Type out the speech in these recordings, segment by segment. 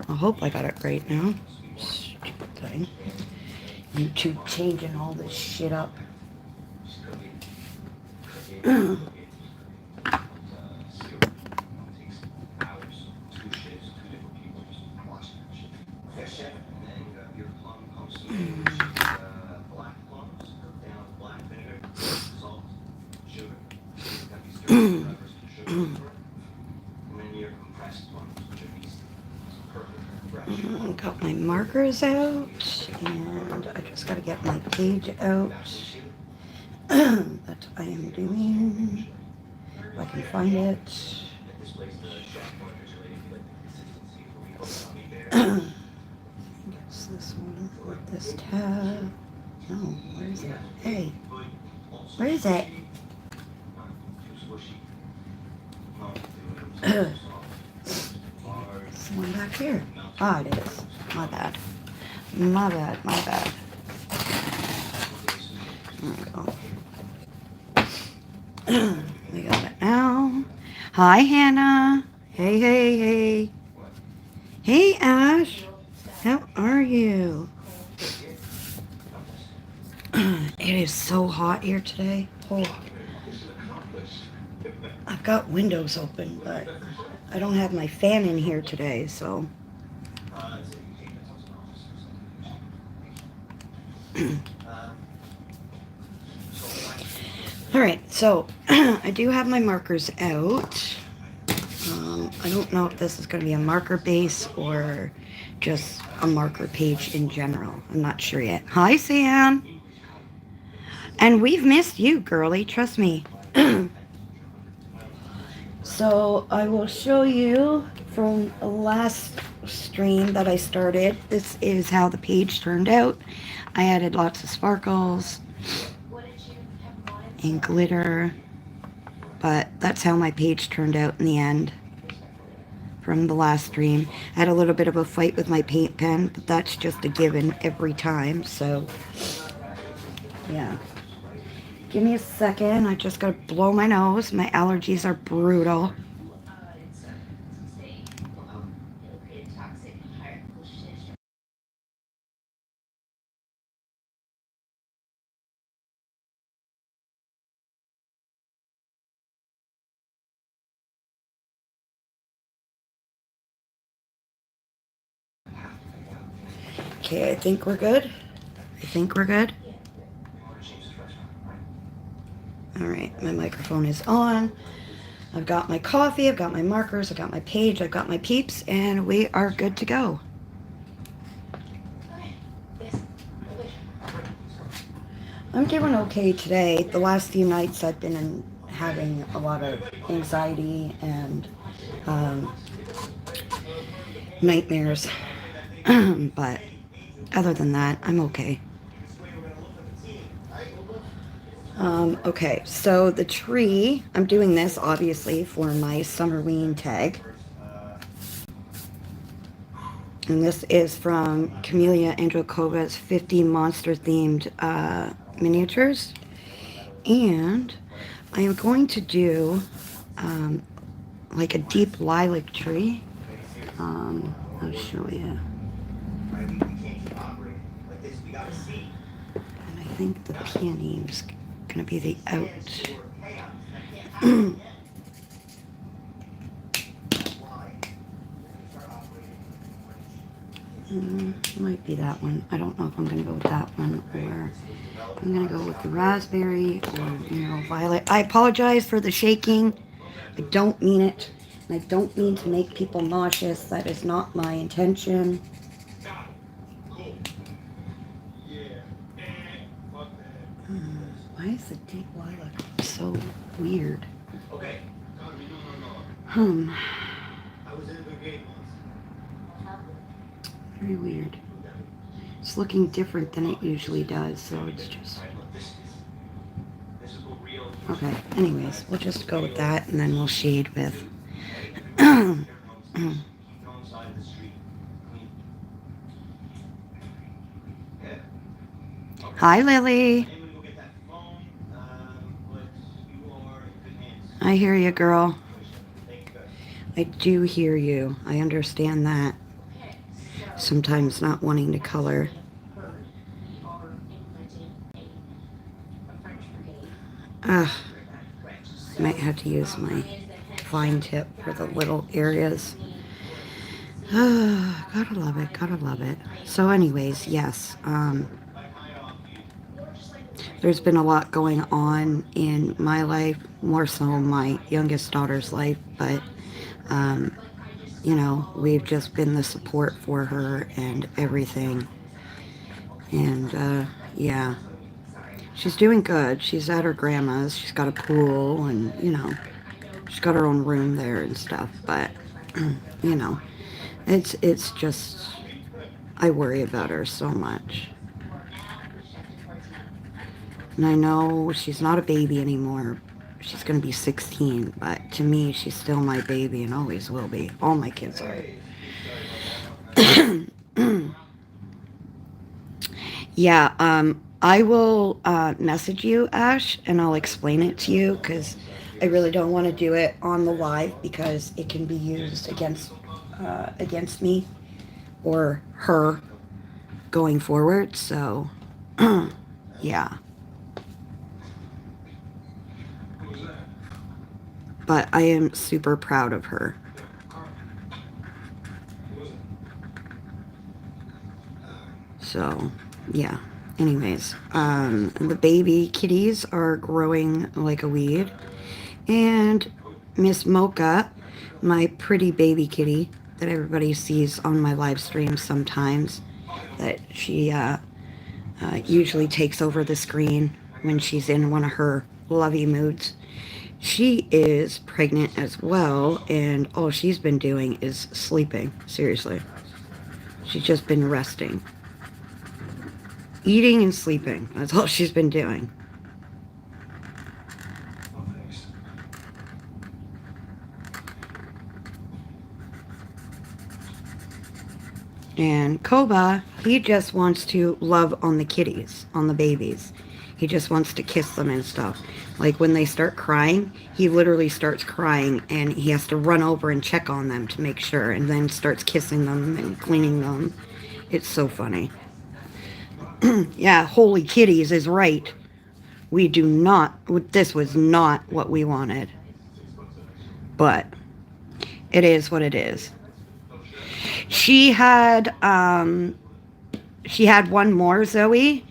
I hope I got it right now. Stupid thing. YouTube changing all this shit up. Got my markers out, and I just got to get my page out that I am doing. If I can find it. It's this one with this tab. No, where is it? Hey, where is it? This one back here. Ah, it is. My bad. My bad. My bad. There we go. We got it now. Hi, Hannah. Hey, hey, hey. Hey, Ash. How are you? It is so hot here today. Oh. I've got windows open, but I don't have my fan in here today, so. All right, so I do have my markers out. I don't know if this is going to be a marker base or just a marker page in general. I'm not sure yet. Hi, Sam. And we've missed you, girlie. Trust me. So I will show you from the last stream that I started. This is how the page turned out. I added lots of sparkles and glitter, but that's how my page turned out in the end from the last stream. I had a little bit of a fight with my paint pen, but that's just a given every time, so yeah. Give me a second. I just gotta blow my nose. My allergies are brutal. Okay, I think we're good. I think we're good. All right, my microphone is on. I've got my coffee, I've got my markers, I've got my page, I've got my peeps, and we are good to go. I'm doing okay today. The last few nights I've been having a lot of anxiety and nightmares. But other than that, I'm okay. Okay, so the tree, I'm doing this obviously for my Summerween tag. And this is from Camellia Androkova's 50 monster themed miniatures. And I am going to do like a deep lilac tree. I'll show you. And I think the peony is going to be the out. Might be that one. I don't know if I'm going to go with that one or I'm going to go with the raspberry or violet. I apologize for the shaking. I don't mean it. And I don't mean to make people nauseous. That is not my intention. Why is the deep lilac so weird? Very weird. It's looking different than it usually does, so it's just... Okay, anyways, we'll just go with that, and then we'll shade with... Hi, Lily. I hear you, girl. I do hear you. I understand that. sometimes not wanting to color. Ugh, might have to use my fine tip for the little areas. Gotta love it, gotta love it. So anyways, yes, there's been a lot going on in my life, more so my youngest daughter's life, but, you know, we've just been the support for her and everything. And, yeah, she's doing good. She's at her grandma's. She's got a pool and, you know, she's got her own room there and stuff, but, you know, it's just, I worry about her so much. And I know she's not a baby anymore. She's going to be 16, but to me, she's still my baby and always will be. All my kids are. Yeah, I will message you, Ash, and I'll explain it to you because I really don't want to do it on the live because it can be used against me or her going forward. So, yeah. But I am super proud of her. So, yeah. Anyways, the baby kitties are growing like a weed. And Miss Mocha, my pretty baby kitty that everybody sees on my live stream sometimes, that she usually takes over the screen when she's in one of her lovey moods. She is pregnant as well, and all she's been doing is sleeping. Seriously. She's just been resting. Eating and sleeping. That's all she's been doing. And Koba, he just wants to love on the kitties, on the babies. He just wants to kiss them and stuff. Like when they start crying, he literally starts crying and he has to run over and check on them to make sure, and then starts kissing them and cleaning them. It's so funny. Yeah, holy kitties is right. We do not, this was not what we wanted. But it is what it is. She had one more, Zoe,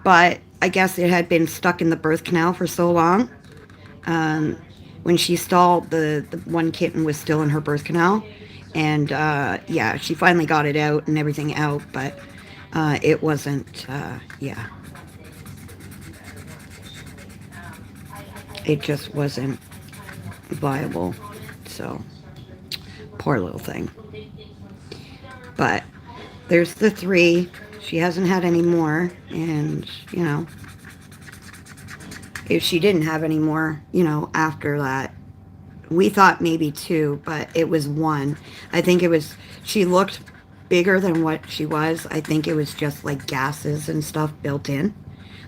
but I guess it had been stuck in the birth canal for so long. When she stalled, the one kitten was still in her birth canal. And, yeah, she finally got it out and everything out, but it wasn't, yeah. It just wasn't viable. So, poor little thing. But there's the 3. She hasn't had any more, and, you know, if she didn't have any more, you know, after that, we thought maybe 2, but it was 1. I think it was, she looked bigger than what she was. I think it was just like gases and stuff built in,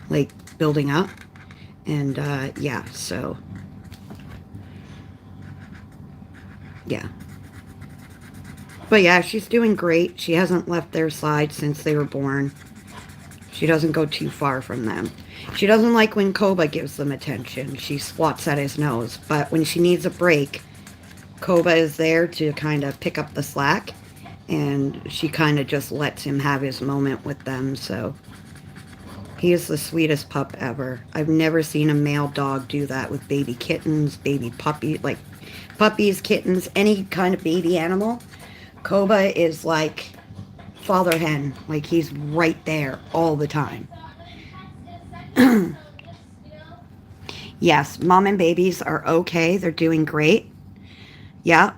like building up. And, yeah, so, yeah. But yeah, she's doing great. She hasn't left their side since they were born. She doesn't go too far from them. She doesn't like when Koba gives them attention. She swats at his nose. But when she needs a break, Koba is there to kind of pick up the slack. And she kind of just lets him have his moment with them. So he is the sweetest pup ever. I've never seen a male dog do that with baby kittens, baby puppy, like puppies, kittens, any kind of baby animal. Koba is like father hen. Like he's right there all the time. Yes, mom and babies are okay. They're doing great. Yeah.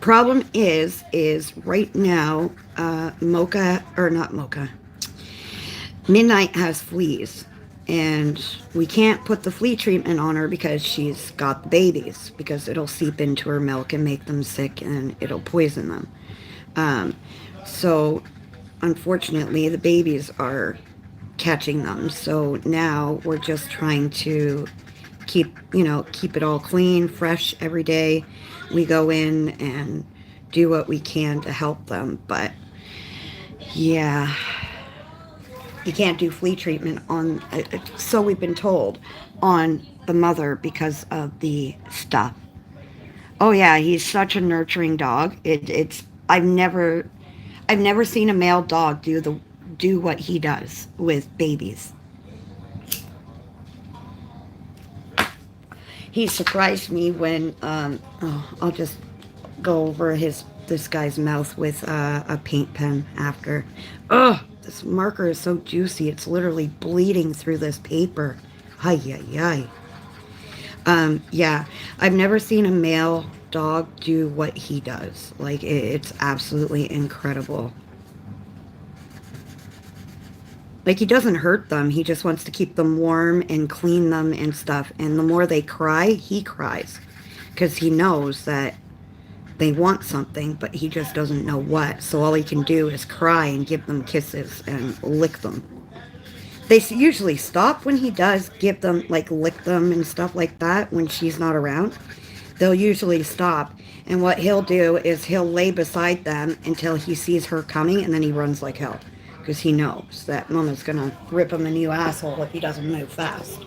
Problem is right now, Mocha, or not Mocha, Midnight has fleas. And we can't put the flea treatment on her because she's got the babies, because it'll seep into her milk and make them sick and it'll poison them. So unfortunately the babies are catching them. So now we're just trying to keep it all clean, fresh every day. We go in and do what we can to help them. But yeah, you can't do flea treatment on, so we've been told, on the mother because of the stuff. Oh yeah, he's such a nurturing dog. I've never seen a male dog do what he does with babies. He surprised me when I'll just go over this guy's mouth with a paint pen after. Oh, this marker is so juicy. It's literally bleeding through this paper. Ay, ay, ay. Yeah, I've never seen a male dog do what he does. Like, it's absolutely incredible. Like, he doesn't hurt them. He just wants to keep them warm and clean them and stuff. And the more they cry, he cries. Because he knows that they want something, but he just doesn't know what. So all he can do is cry and give them kisses and lick them. They usually stop when he does give them, like, lick them and stuff like that when she's not around. They'll usually stop. And what he'll do is he'll lay beside them until he sees her coming, and then he runs like hell. Because he knows that Mama's going to rip him a new asshole if he doesn't move fast.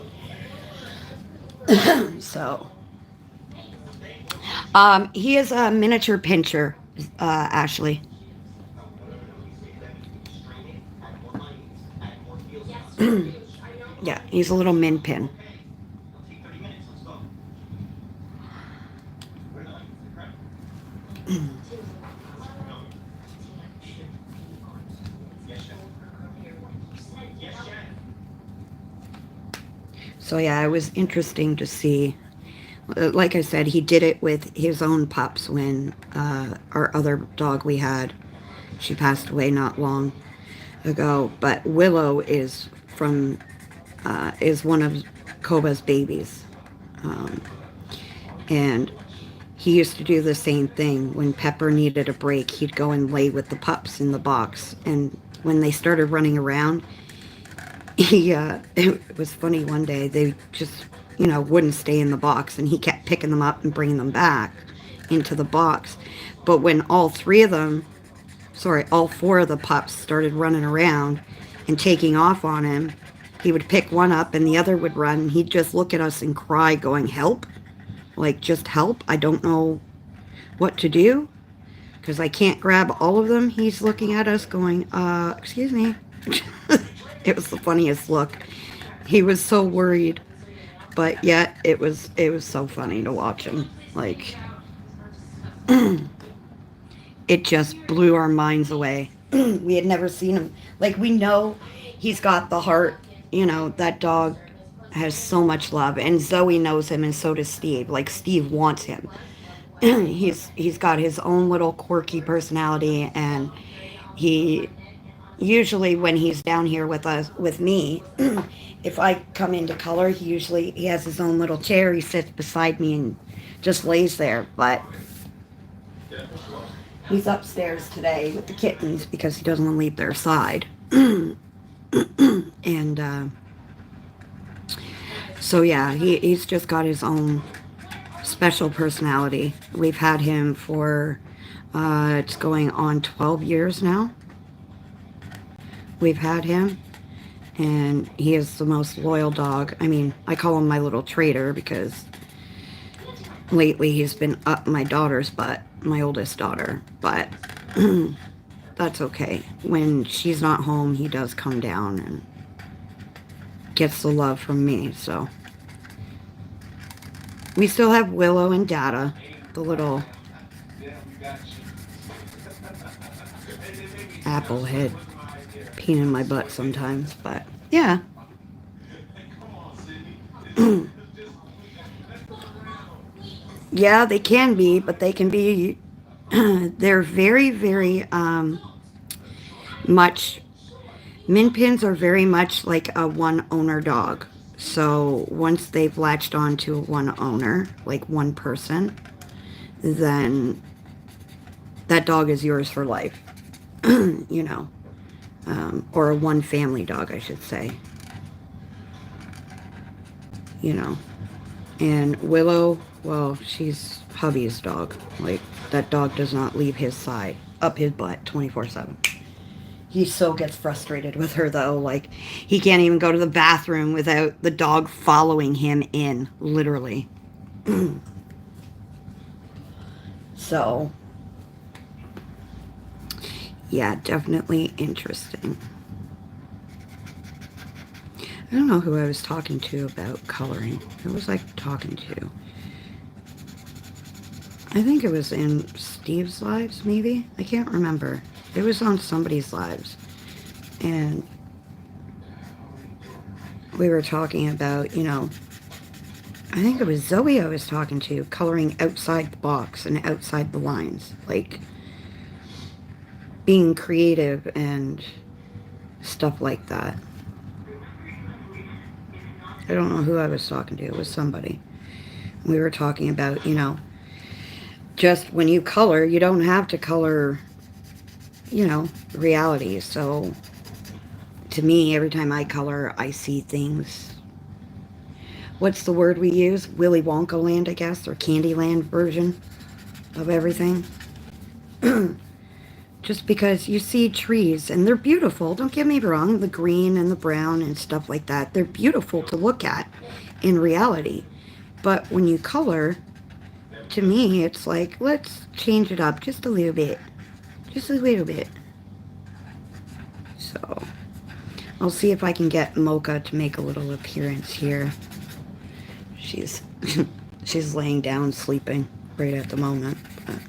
So, he is a miniature pinscher, Ashley. Yeah, he's a little min pin. So yeah, it was interesting to see. Like I said, he did it with his own pups when our other dog we had, she passed away not long ago. But Willow is one of Koba's babies, and he used to do the same thing. When Pepper needed a break, he'd go and lay with the pups in the box, and when they started running around, it was funny one day, they just, wouldn't stay in the box, and he kept picking them up and bringing them back into the box. But when all four of the pups started running around and taking off on him, he would pick one up and the other would run, and he'd just look at us and cry, going, help? Like, just help? I don't know what to do, because I can't grab all of them. He's looking at us going, excuse me. It was the funniest look. He was so worried, but yet it was so funny to watch him. Like, it just blew our minds away. We had never seen him. Like, we know he's got the heart. That dog has so much love, and Zoe knows him, and so does Steve. Like, Steve wants him. He's got his own little quirky personality, and he usually, when he's down here with me, if I come into color, he has his own little chair. He sits beside me and just lays there. But he's upstairs today with the kittens because he doesn't want to leave their side. And so yeah, he's just got his own special personality. We've had him for it's going on 12 years now. We've had him, and he is the most loyal dog. I mean, I call him my little traitor because lately he's been up my daughter's butt, my oldest daughter. But that's okay. When she's not home, he does come down and gets the love from me. So we still have Willow and Dada, the little apple head pain in my butt sometimes. But yeah. Yeah, they can be, but they can be they're very, very much, min pins are very much like a one owner dog. So once they've latched on to one owner, like one person, then that dog is yours for life. Or a one family dog, I should say. And Willow, well, she's hubby's dog. Like, that dog does not leave his side, up his butt 24/7. He so gets frustrated with her, though. Like, he can't even go to the bathroom without the dog following him in, literally. So, yeah, definitely interesting. I don't know who I was talking to about coloring. Who was I talking to? I think it was in Steve's lives, maybe? I can't remember. It was on somebody's lives. And we were talking about, you know, I think it was Zoe I was talking to, coloring outside the box and outside the lines. Like, being creative and stuff like that. I don't know who I was talking to. It was somebody. We were talking about, you know, just when you color, you don't have to color, you know, reality. So, to me, every time I color, I see things. What's the word we use? Willy Wonka land, I guess, or Candyland version of everything. Just because you see trees, and they're beautiful, don't get me wrong, the green and the brown and stuff like that, they're beautiful to look at in reality. But when you color, to me, it's like, let's change it up just a little bit. Just a little bit. So, I'll see if I can get Mocha to make a little appearance here. She's she's laying down sleeping right at the moment. But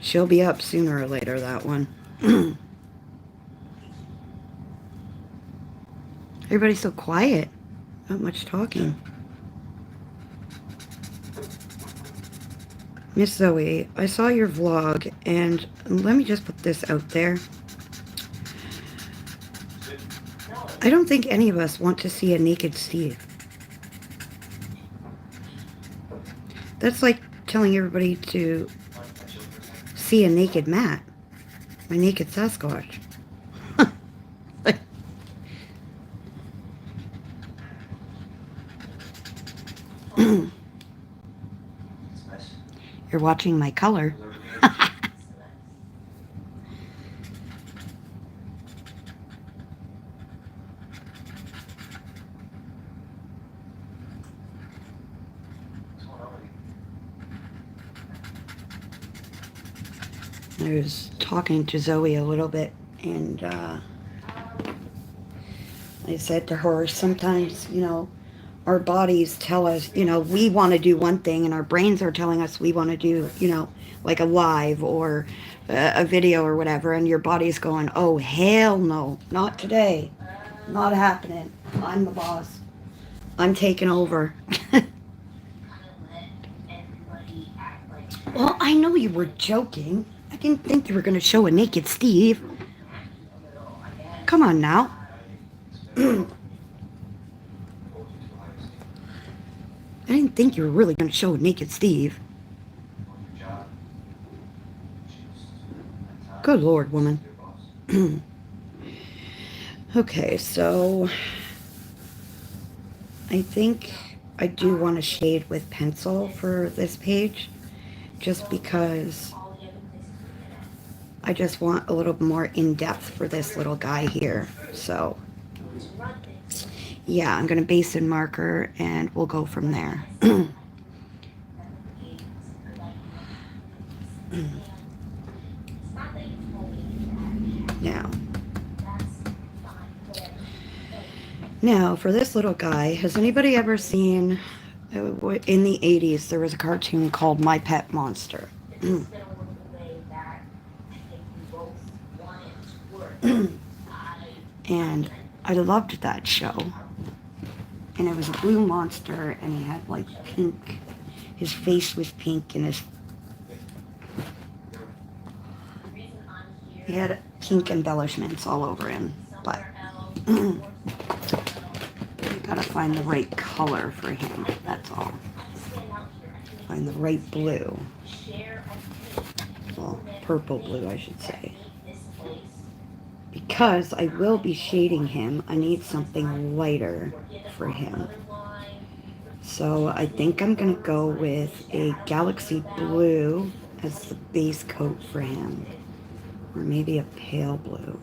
she'll be up sooner or later, that one. Everybody's so quiet. Not much talking. Miss Zoe, I saw your vlog, and let me just put this out there. I don't think any of us want to see a naked Steve. That's like telling everybody to see a naked Matt. My naked Sasquatch. You're watching my color. I was talking to Zoe a little bit, and I said to her, sometimes, you know, our bodies tell us, you know, we want to do one thing, and our brains are telling us we want to do, you know, like a live or a video or whatever, and your body's going, oh, hell no, not today. Not happening. I'm the boss. I'm taking over. Well, I know you were joking. I didn't think you were going to show a naked Steve. Come on now. I didn't think you were really going to show a naked Steve. Good Lord, woman. Okay, so I think I do want to shade with pencil for this page, just because I just want a little more in-depth for this little guy here. So yeah, I'm going to base and marker, and we'll go from there. Now, for this little guy, has anybody ever seen, in the 80s, there was a cartoon called My Pet Monster. And I loved that show. And it was a blue monster, and he had like pink, his face was pink, and he had pink embellishments all over him. But you gotta find the right color for him, that's all. Find the right blue. Well, purple blue, I should say. Because I will be shading him, I need something lighter for him. So I think I'm going to go with a Galaxy Blue as the base coat for him. Or maybe a pale blue.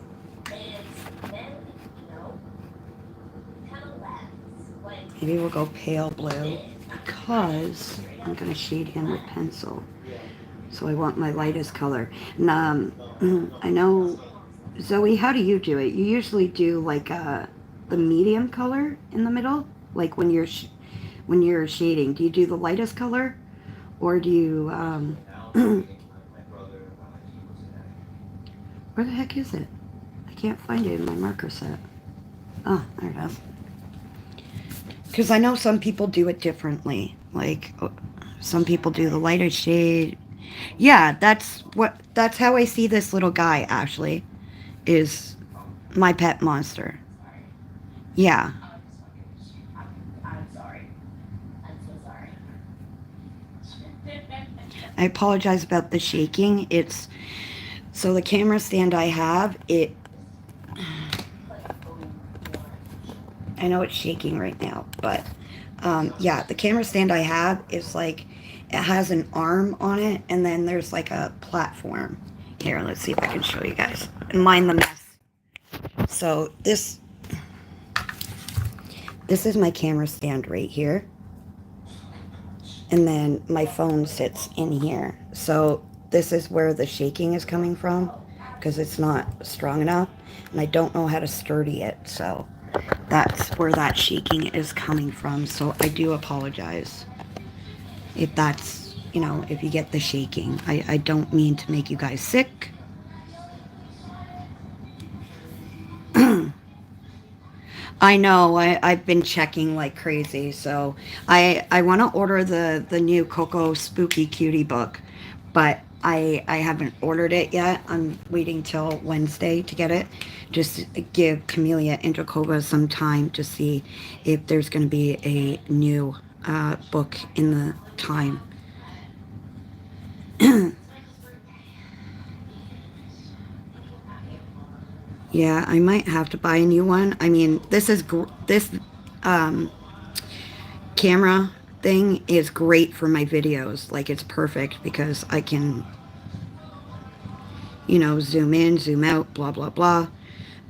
Maybe we'll go pale blue because I'm going to shade him with pencil. So I want my lightest color. And I know, Zoe, how do you do it? You usually do like the medium color in the middle? Like when you're shading, do you do the lightest color? Or do you, where the heck is it? I can't find it in my marker set. Oh, there it is. Because I know some people do it differently. Like, some people do the lighter shade. Yeah, that's how I see this little guy, actually, is my pet monster. Yeah. I apologize about the shaking. So the camera stand I have, I know it's shaking right now, but yeah, the camera stand I have is like, it has an arm on it, and then there's like a platform. Here, let's see if I can show you guys. And mind the mess. So this is my camera stand right here. And then my phone sits in here. So this is where the shaking is coming from, because it's not strong enough. And I don't know how to sturdy it, so that's where that shaking is coming from. So I do apologize if that's, if you get the shaking. I don't mean to make you guys sick. I know, I've been checking like crazy, so I want to order the new Coco Spooky Cutie book, but I haven't ordered it yet. I'm waiting till Wednesday to get it. Just give Camellia and Jacoba some time to see if there's going to be a new book in the time. Yeah, I might have to buy a new one. I mean, this um, camera thing is great for my videos. Like, it's perfect because I can, zoom in, zoom out, blah, blah, blah.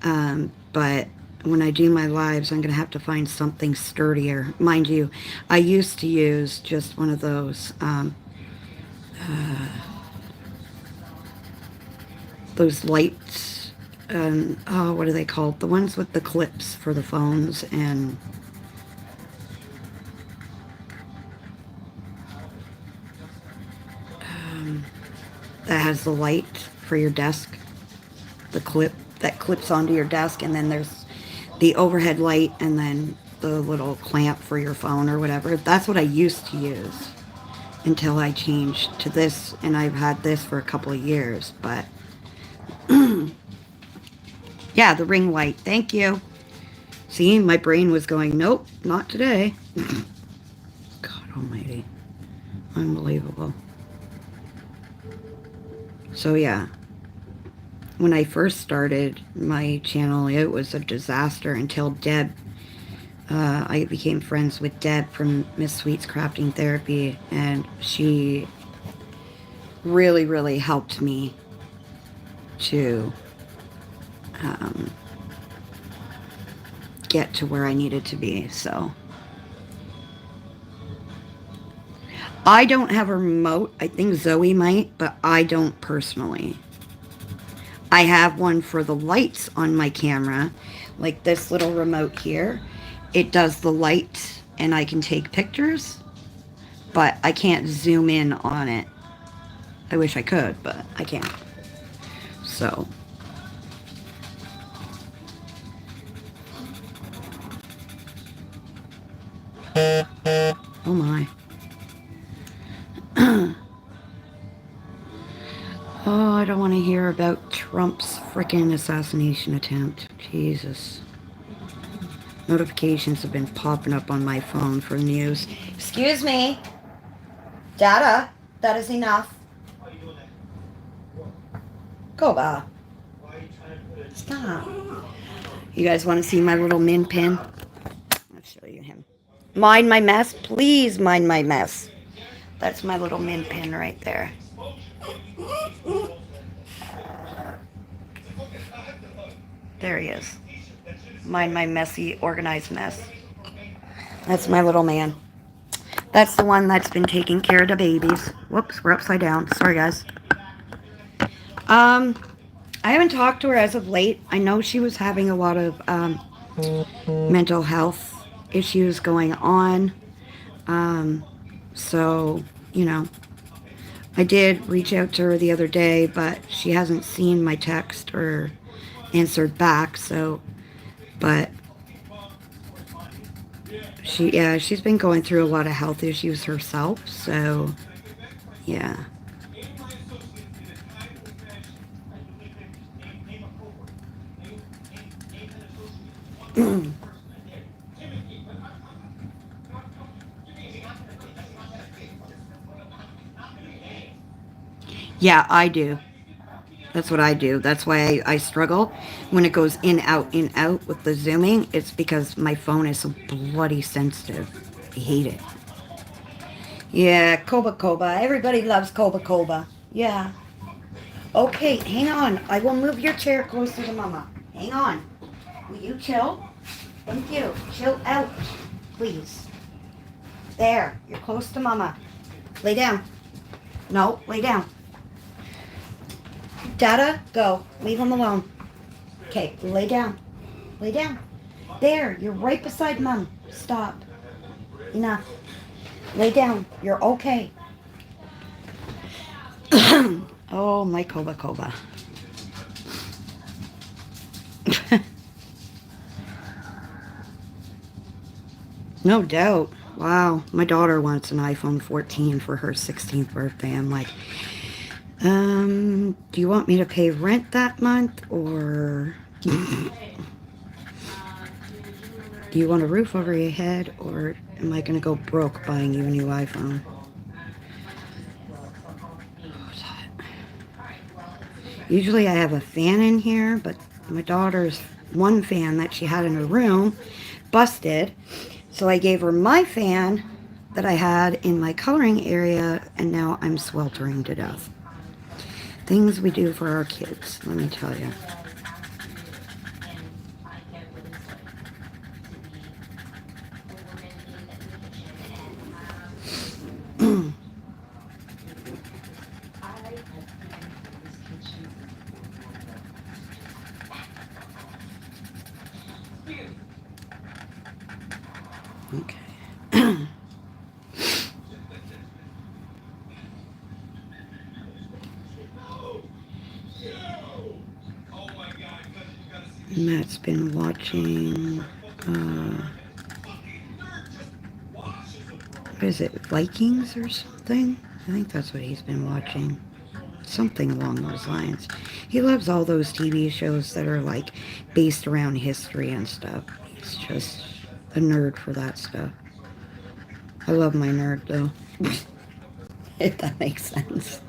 But when I do my lives, I'm going to have to find something sturdier. Mind you, I used to use just one of those lights. Oh, what are they called? The ones with the clips for the phones and that has the light for your desk. The clip that clips onto your desk, and then there's the overhead light, and then the little clamp for your phone or whatever. That's what I used to use until I changed to this, and I've had this for a couple of years, but yeah, the ring light. Thank you. See, my brain was going, nope, not today. God almighty. Unbelievable. So yeah, when I first started my channel, it was a disaster until Deb, I became friends with Deb from Miss Sweet's Crafting Therapy, and she really, really helped me to get to where I needed to be. So I don't have a remote. I think Zoe might, but I don't personally. I have one for the lights on my camera, like this little remote here. It does the light and I can take pictures, but I can't zoom in on it. I wish I could, but I can't. So oh my. Oh, I don't want to hear about Trump's frickin' assassination attempt. Jesus. Notifications have been popping up on my phone for news. Excuse me. Dada, that is enough. Go, Ba. Stop. You guys want to see my little min pin? I'll show you him. Mind my mess. Please mind my mess. That's my little min pin right there. There he is. Mind my messy, organized mess. That's my little man. That's the one that's been taking care of the babies. Whoops, we're upside down. Sorry, guys. I haven't talked to her as of late. I know she was having a lot of mental health issues going on. So, you know, I did reach out to her the other day, but she hasn't seen my text or answered back. So, but she's been going through a lot of health issues herself. So, yeah. Yeah, I do. That's what I do. That's why I struggle when it goes in, out with the zooming. It's because my phone is so bloody sensitive. I hate it. Yeah, Koba Koba. Everybody loves Koba Koba. Yeah. Okay, hang on. I will move your chair closer to Mama. Hang on. Will you chill? Thank you. Chill out, please. There. You're close to Mama. Lay down. No, lay down. Dada, go. Leave him alone. Okay, lay down. Lay down. There, you're right beside Mom. Stop. Enough. Lay down. You're okay. Oh, my Koba Koba. No doubt. Wow. My daughter wants an iPhone 14 for her 16th birthday. I'm like, do you want me to pay rent that month, or do you want a roof over your head, or am I going to go broke buying you a new iPhone? Usually I have a fan in here, but my daughter's one fan that she had in her room busted. So I gave her my fan that I had in my coloring area, and now I'm sweltering to death. Things we do for our kids, let me tell you. Okay. Matt's been watching, what is it, Vikings or something? I think that's what he's been watching. Something along those lines. He loves all those TV shows that are like based around history and stuff. He's just a nerd for that stuff. I love my nerd though. If that makes sense.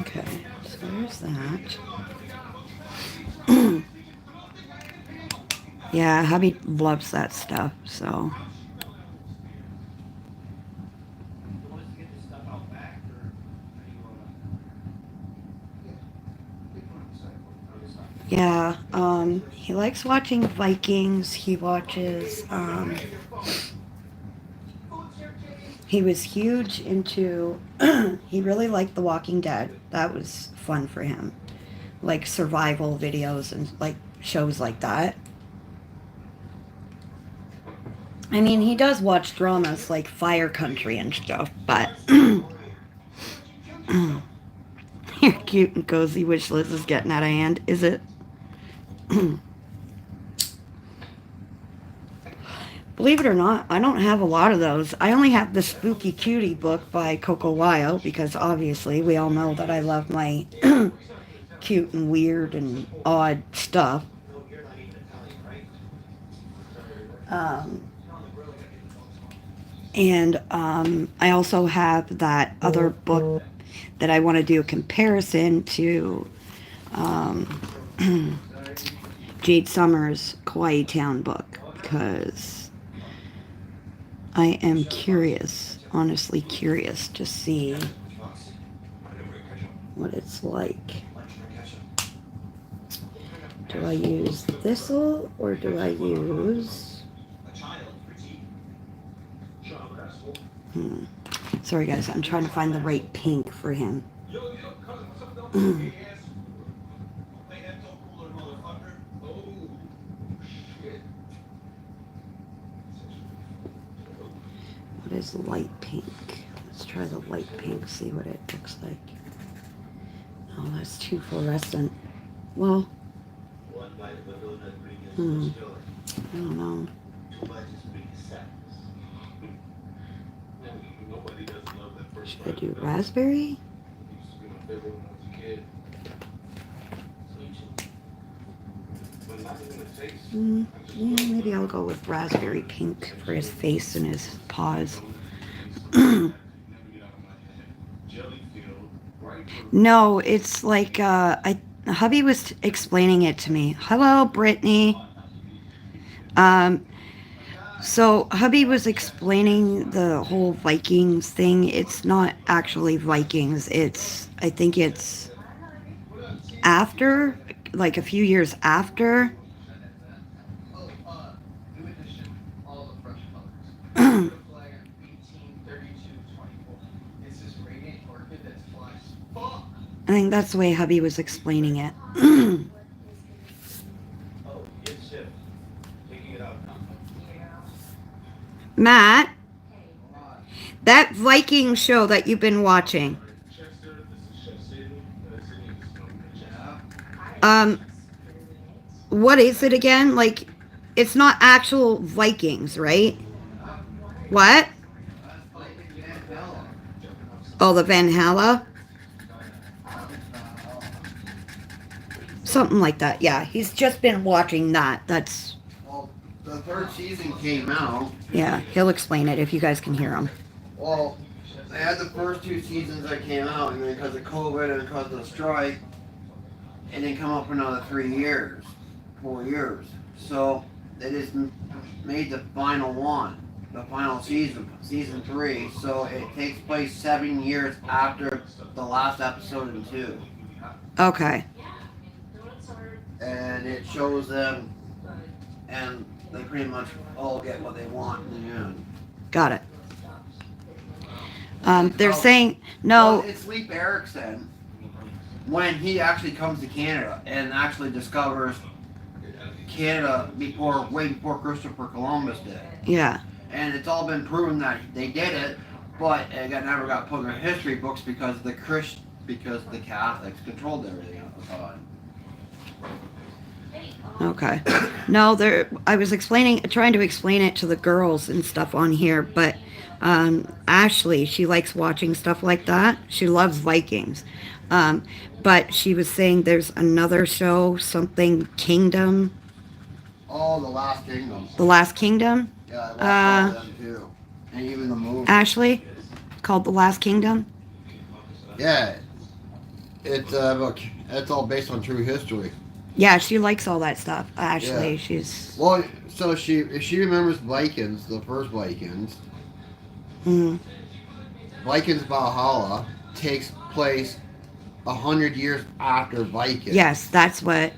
Okay, so there's that. Yeah, hubby loves that stuff, so. Yeah, he likes watching Vikings. He watches, he was huge into, he really liked The Walking Dead. That was fun for him. Like survival videos and like shows like that. I mean, he does watch dramas like Fire Country and stuff, but your cute and cozy wish list is getting out of hand, is it? Believe it or not, I don't have a lot of those. I only have the Spooky Cutie book by Coco Weil because obviously we all know that I love my cute and weird and odd stuff. Um, and I also have that other book that I want to do a comparison to Jade Summers' Kawaii Town book because I am curious, honestly curious to see what it's like. Do I use Thistle or do I use... Sorry guys, I'm trying to find the right pink for him. What is light pink? Let's try the light pink, see what it looks like. Oh, that's too fluorescent. Well, I don't know. Should I do raspberry? Yeah, maybe I'll go with raspberry pink for his face and his paws. No, it's like hubby was explaining it to me. Hello, Brittany. So hubby was explaining the whole Vikings thing. It's not actually Vikings. I think it's after, like a few years after. I think that's the way hubby was explaining it. Matt, that Viking show that you've been watching, what is it again? Like, it's not actual Vikings, right? What? Oh, the Valhalla? Something like that, yeah. He's just been watching that. That's... Well, the third season came out. Yeah, he'll explain it if you guys can hear him. Well, they had the first 2 seasons that came out, and then because of COVID and because of the strike, it didn't come up for another 4 years. So they just made the final one, the final season 3. So it takes place 7 years after the last episode in 2. Okay. And it shows them, and they pretty much all get what they want in the end. Got it. They're saying, no. Well, it's Leif Erikson when he actually comes to Canada and actually discovers Canada way before Christopher Columbus did. Yeah. And it's all been proven that they did it, but it never got put in their history books because the Catholics controlled everything at the time. Okay. No, I was trying to explain it to the girls and stuff on here, but Ashley, she likes watching stuff like that. She loves Vikings. But she was saying there's another show, something Kingdom. Oh, The Last Kingdom. The Last Kingdom? Yeah, I watched all of them too. And even the movie. Ashley? Called The Last Kingdom? Yeah. It's all based on true history. Yeah, she likes all that stuff. Ashley, Yeah. she's... Well, so if she remembers Vikings, the first Vikings, Vikings Valhalla takes place 100 years after Vikings. Yes, that's what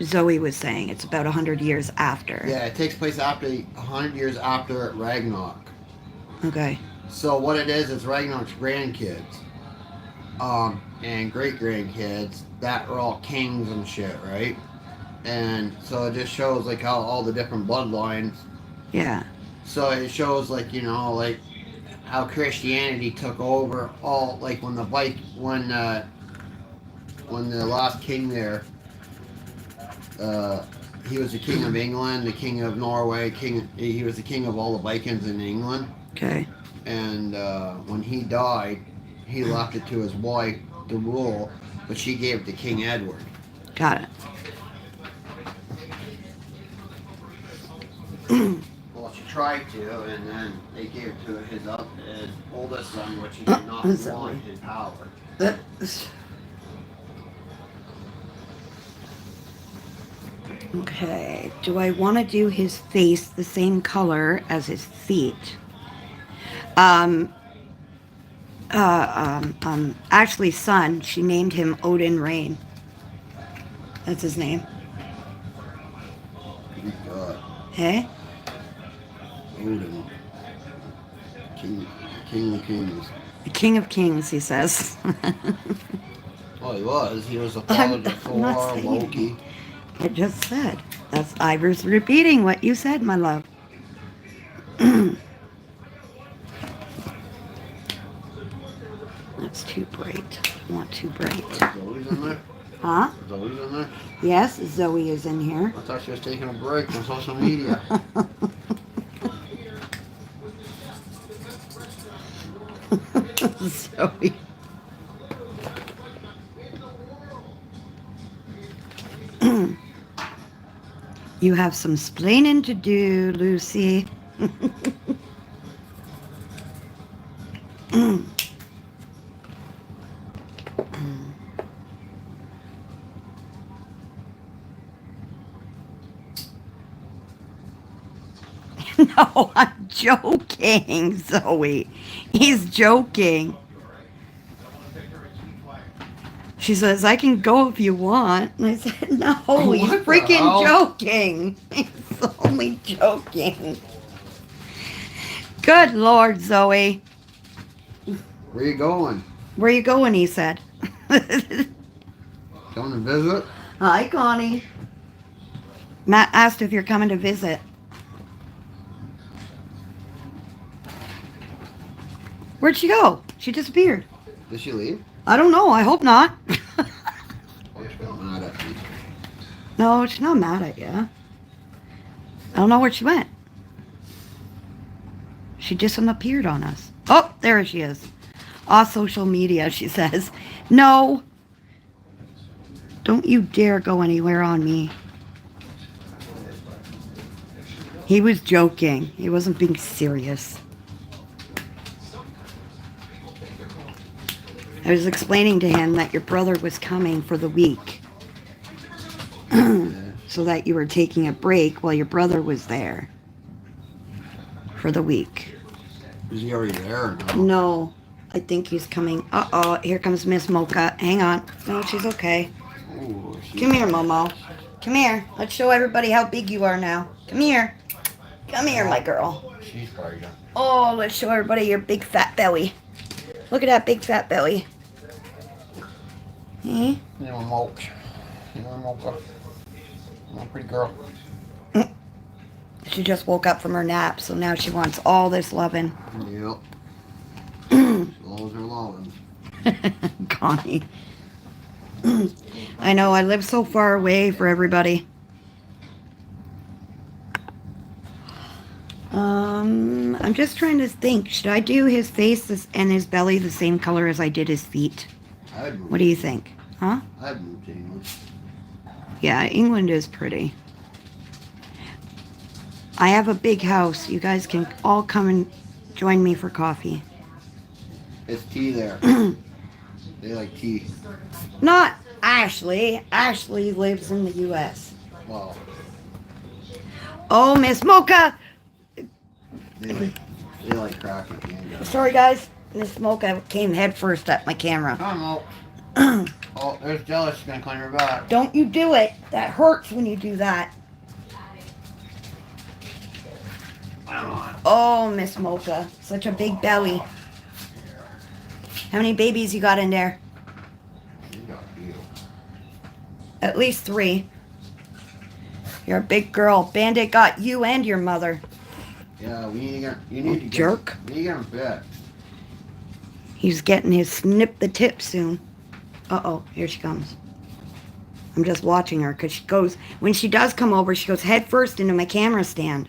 Zoe was saying. It's about 100 years after. Yeah, it takes place 100 years after Ragnarok. Okay. So what it is Ragnarok's grandkids, and great-grandkids that are all kings and shit, right? And so it just shows like how all the different bloodlines. Yeah. So it shows like how Christianity took over all like when the last king there, he was the king of England, the king of Norway, he was the king of all the Vikings in England. Okay. And when he died, he left it to his wife to rule, but she gave it to King Edward. Got it. Well, she tried to, and then they gave it to his oldest son, which he did not want in power. Okay. Do I want to do his face the same color as his feet? Ashley's son, she named him Odin Rain. That's his name. Good God. Hey? Odin. King of Kings. The King of Kings, he says. Well, he was. He was the father of I'm not Thor, saying Loki. I just said. I was repeating what you said, my love. That's too bright. Not too bright. Zoe's in there? Huh? Zoe's in there? Yes, Zoe is in here. I thought she was taking a break from social media. Zoe. You have some splaining to do, Lucy. No, I'm joking, Zoe. He's joking. She says, I can go if you want. And I said, no, he's What the freaking hell? joking. He's only joking. Good Lord, Zoe. Where you going? Where you going, he said. Coming to visit? Hi, Connie. Matt asked if you're coming to visit. Where'd she go? She disappeared. Did she leave? I don't know. I hope not. Oh, she got mad at me. No, she's not mad at you. I don't know where she went. She disappeared on us. Oh, there she is. Off social media, she says. No. Don't you dare go anywhere on me. He was joking. He wasn't being serious. I was explaining to him that your brother was coming for the week. So that you were taking a break while your brother was there. For the week. Is he already there or no? No, I think he's coming. Uh-oh, here comes Miss Mocha. Hang on. No, she's okay. Oh, Come here, Momo. Come here. Let's show everybody how big you are now. Come here. Come here, my girl. She's probably done. Oh, let's show everybody your big fat belly. Look at that big fat belly. Hmm? You know, Mocha. You know, Mocha. Oh, pretty girl. She just woke up from her nap, so now she wants all this loving. Yep. She loves her loving. Connie. I know, I live so far away for everybody. I'm just trying to think. Should I do his face and his belly the same color as I did his feet? What do you think? Huh? I'd move to England. Yeah, England is pretty. I have a big house. You guys can all come and join me for coffee. It's tea there. They like tea. Not Ashley. Ashley lives in the U.S. Wow. Oh, Miss Mocha! They like crappy candy. Sorry, guys. Miss Mocha came head first at my camera. Come on. Oh, there's Jealous. She's gonna climb her back. Don't you do it. That hurts when you do that. Oh, Miss Mocha. Such a big belly. How many babies you got in there? You got you. At least 3. You're a big girl. Bandit got you and your mother. Yeah, we need to get. You need to get. Jerk. We need to get him fixed. He's getting his snip the tip soon. Uh-oh, here she comes. I'm just watching her because she goes, when she does come over, she goes head first into my camera stand.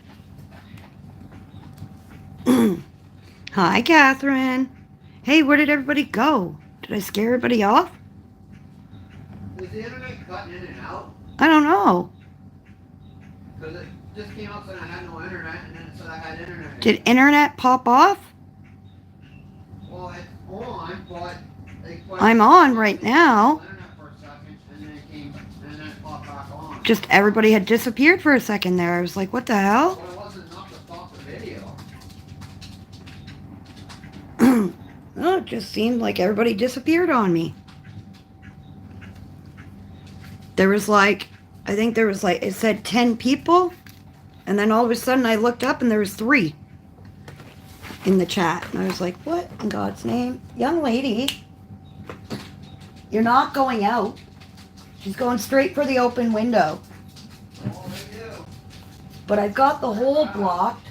Hi, Catherine. Hey, where did everybody go? Did I scare everybody off? Is the internet cutting in and out? I don't know. Because it just came up saying I had no internet, and then it said I had internet. Did internet pop off? Well, it's on, but I'm on right now. Internet for a second, and then it popped back on. Just everybody had disappeared for a second there. I was like, what the hell? But it wasn't enough to stop the video. Oh, it just seemed like everybody disappeared on me. There was like, I think there was like, it said 10 people. And then all of a sudden I looked up and there was 3 in the chat. And I was like, what in God's name? Young lady, you're not going out. She's going straight for the open window. Oh, they do. But I've got the hole blocked.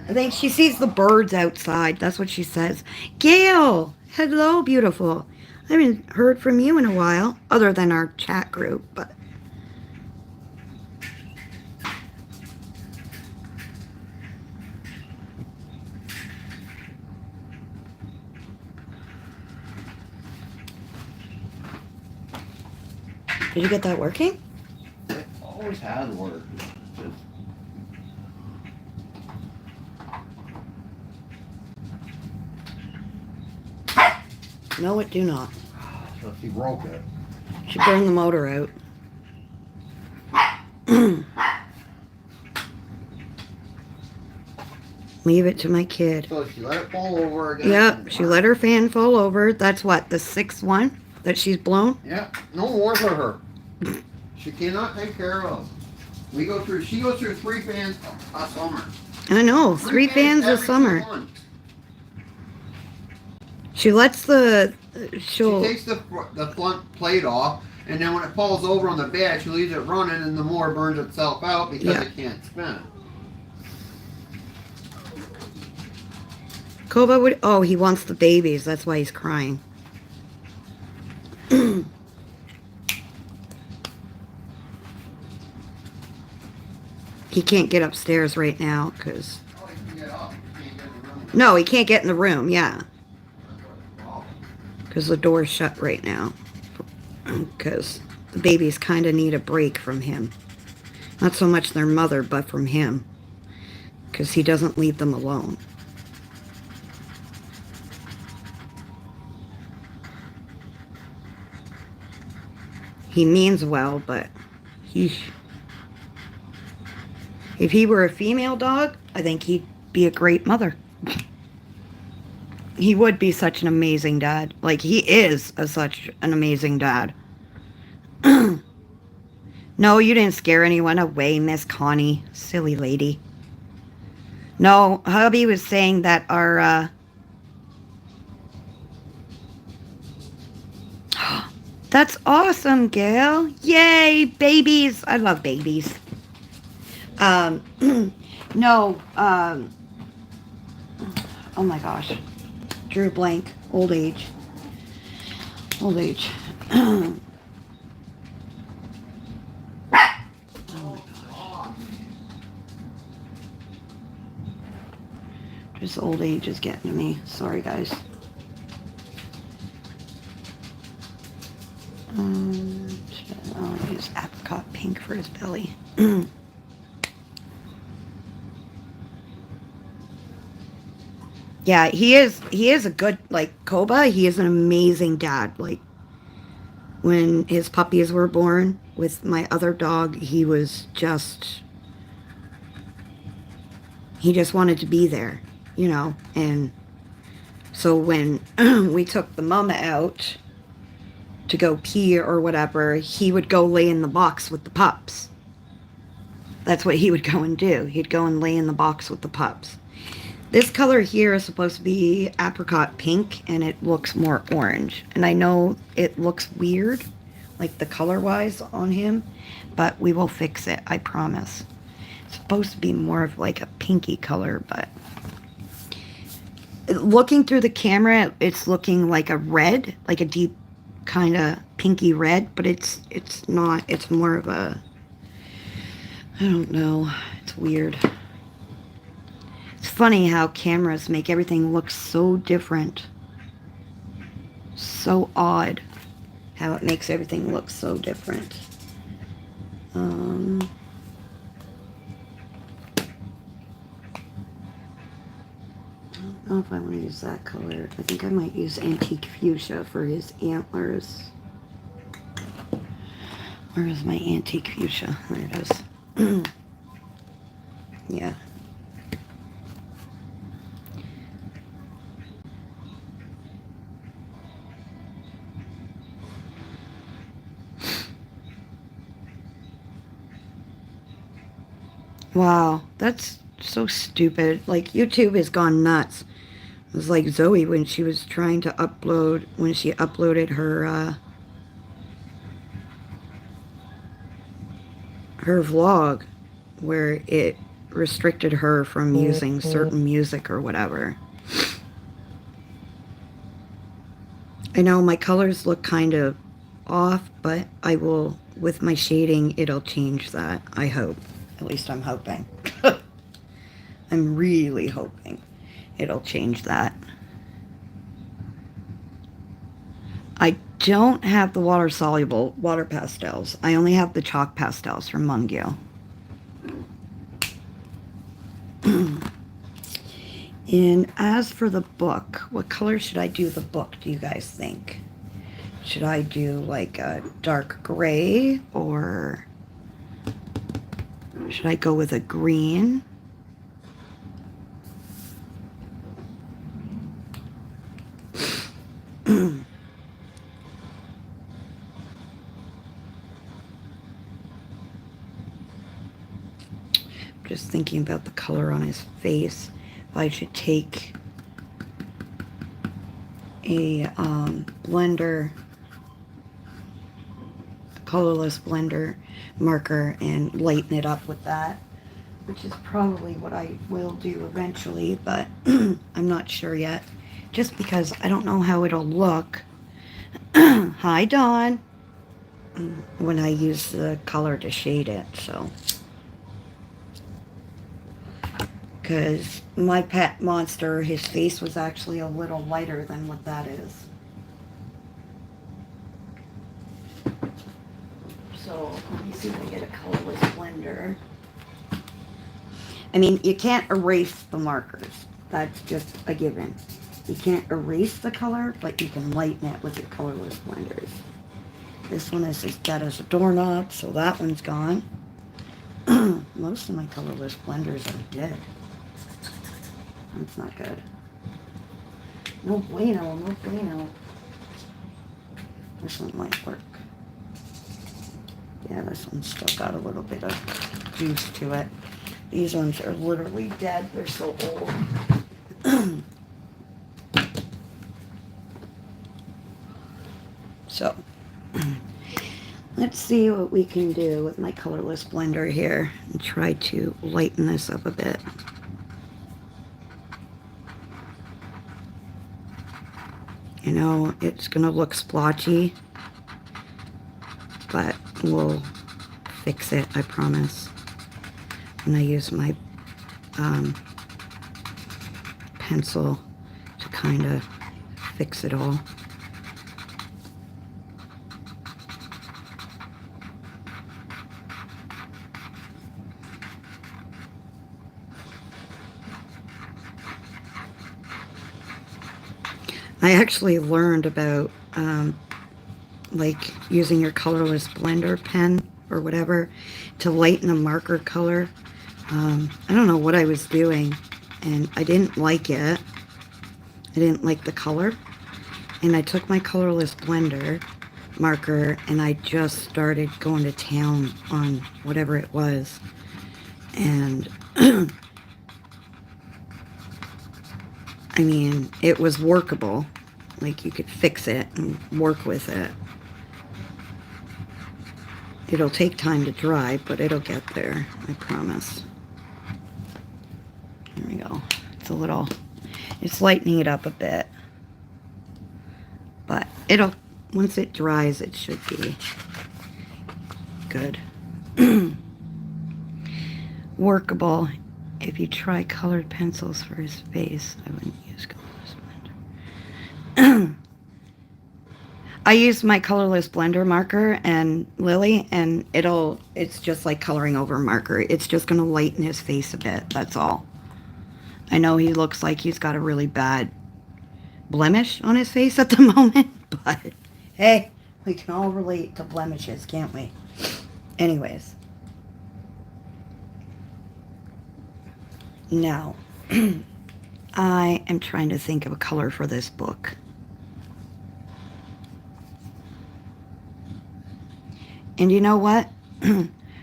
I think she sees the birds outside. That's what she says. Gail, hello, beautiful. I haven't heard from you in a while, other than our chat group, but. Did you get that working? It always has worked. Just No, it do not. so she broke it. She burned the motor out. Leave it to my kid. So she let it fall over again. Yep, she let her fan fall over. That's what, the 6th one that she's blown? Yeah, no more for her. She cannot take care of. She goes through 3 fans a summer. I know, 3 fans a every summer. 2 months. She lets the, She she'll, takes the front plate off, and then when it falls over on the bed, she leaves it running, and the motor burns itself out because Yeah. it can't spin. Koba would, oh, he wants the babies. That's why he's crying. He can't get upstairs right now because, Oh, he can get up. He can't get in the room. no, he can't get in the room, yeah. Oh, Because the door's shut right now. Because the babies kind of need a break from him. Not so much their mother, but from him. Because he doesn't leave them alone. He means well, but if he were a female dog, I think he'd be a great mother. He would be such an amazing dad. Like, he is such an amazing dad. No, you didn't scare anyone away, Miss Connie. Silly lady. No, hubby was saying that our, That's awesome, Gail. Yay, babies. I love babies. No, oh my gosh. Drew a blank. Old age. Old age. Oh my gosh. Just old age is getting to me. Sorry, guys. I'll use apricot pink for his belly. Yeah, he is a good, like, Koba, he is an amazing dad. Like, when his puppies were born with my other dog, he just wanted to be there, you know. And so when we took the mama out to go pee or whatever, he would go lay in the box with the pups. That's what he would go and do. He'd go and lay in the box with the pups. This color here is supposed to be apricot pink, and it looks more orange. And I know it looks weird, like the color-wise on him, but we will fix it, I promise. It's supposed to be more of like a pinky color, but looking through the camera, it's looking like a red, like a deep kind of pinky red, but it's not. It's more of a, I don't know. It's weird. It's funny how cameras make everything look so different. So odd how it makes everything look so different. I don't know if I want to use that color. I think I might use Antique Fuchsia for his antlers. Where is my Antique Fuchsia? There it is. Yeah. Wow, that's so stupid. Like, YouTube has gone nuts. It was like Zoe when she was trying to upload, when she uploaded her vlog, where it restricted her from using certain music or whatever. I know my colors look kind of off, but I will, with my shading, it'll change that, I hope. At least I'm hoping. I'm really hoping it'll change that. I don't have the water-soluble water pastels. I only have the chalk pastels from Mungyo. And as for the book, what color should I do the book, do you guys think? Should I do like a dark gray, or should I go with a green? Just thinking about the color on his face. If I should take a blender, a colorless blender marker, and lighten it up with that, which is probably what I will do eventually, but I'm not sure yet, just because I don't know how it'll look. Hi, Dawn. When I use the color to shade it, so. Because my pet monster, his face was actually a little lighter than what that is. So let me see if I get a colorless blender. I mean, you can't erase the markers. That's just a given. You can't erase the color, but you can lighten it with your colorless blenders. This one is as dead as a doorknob, so that one's gone. Most of my colorless blenders are dead. That's not good. No bueno, no bueno. This one might work. Yeah, this one's still got a little bit of juice to it. These ones are literally dead. They're so old. So, let's see what we can do with my colorless blender here and try to lighten this up a bit. You know, it's going to look splotchy, but we'll fix it, I promise. And I use my pencil to kind of fix it all. I actually learned about like using your colorless blender pen or whatever to lighten a marker color. I don't know what I was doing, and I didn't like it. I didn't like the color, and I took my colorless blender marker and I just started going to town on whatever it was, and I mean, it was workable. Like, you could fix it and work with it. It'll take time to dry, but it'll get there, I promise. There we go. It's lightening it up a bit. But it'll once it dries, it should be good. Workable. If you try colored pencils for his face, I wouldn't use colorless blender. I use my colorless blender marker and Lily, and it's just like coloring over marker. It's just going to lighten his face a bit. That's all. I know he looks like he's got a really bad blemish on his face at the moment, but hey, we can all relate to blemishes, can't we? Anyways. Now, I am trying to think of a color for this book. And you know what?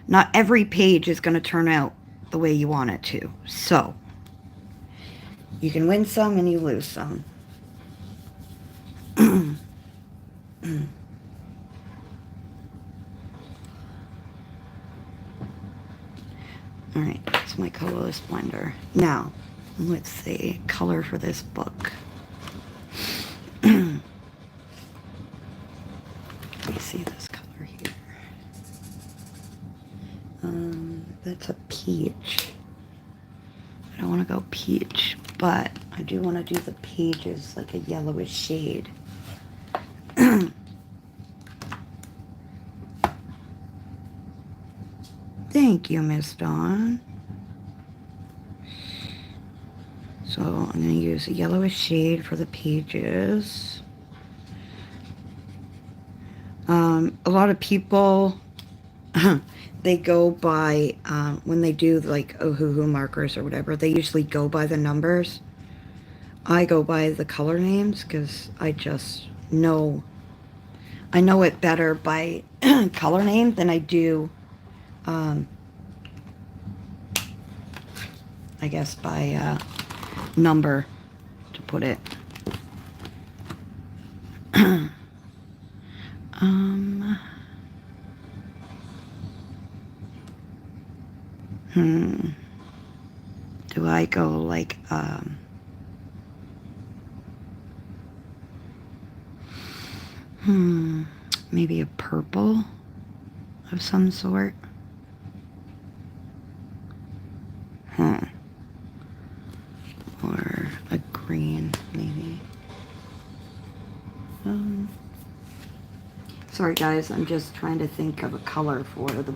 Not every page is going to turn out the way you want it to. So, you can win some and you lose some. Alright, that's my colorless blender. Now, let's see, color for this book. Let me see this color here. That's a peach. I don't want to go peach, but I do want to do the pages like a yellowish shade. Thank you, Miss Dawn. So I'm going to use a yellowish shade for the pages. A lot of people, they go by, when they do like Ohuhu markers or whatever, they usually go by the numbers. I go by the color names because I just know, I know it better by color name than I do, I guess by number, to put it. Do I go like, maybe a purple of some sort? Or a green, maybe. Sorry guys, I'm just trying to think of a color for the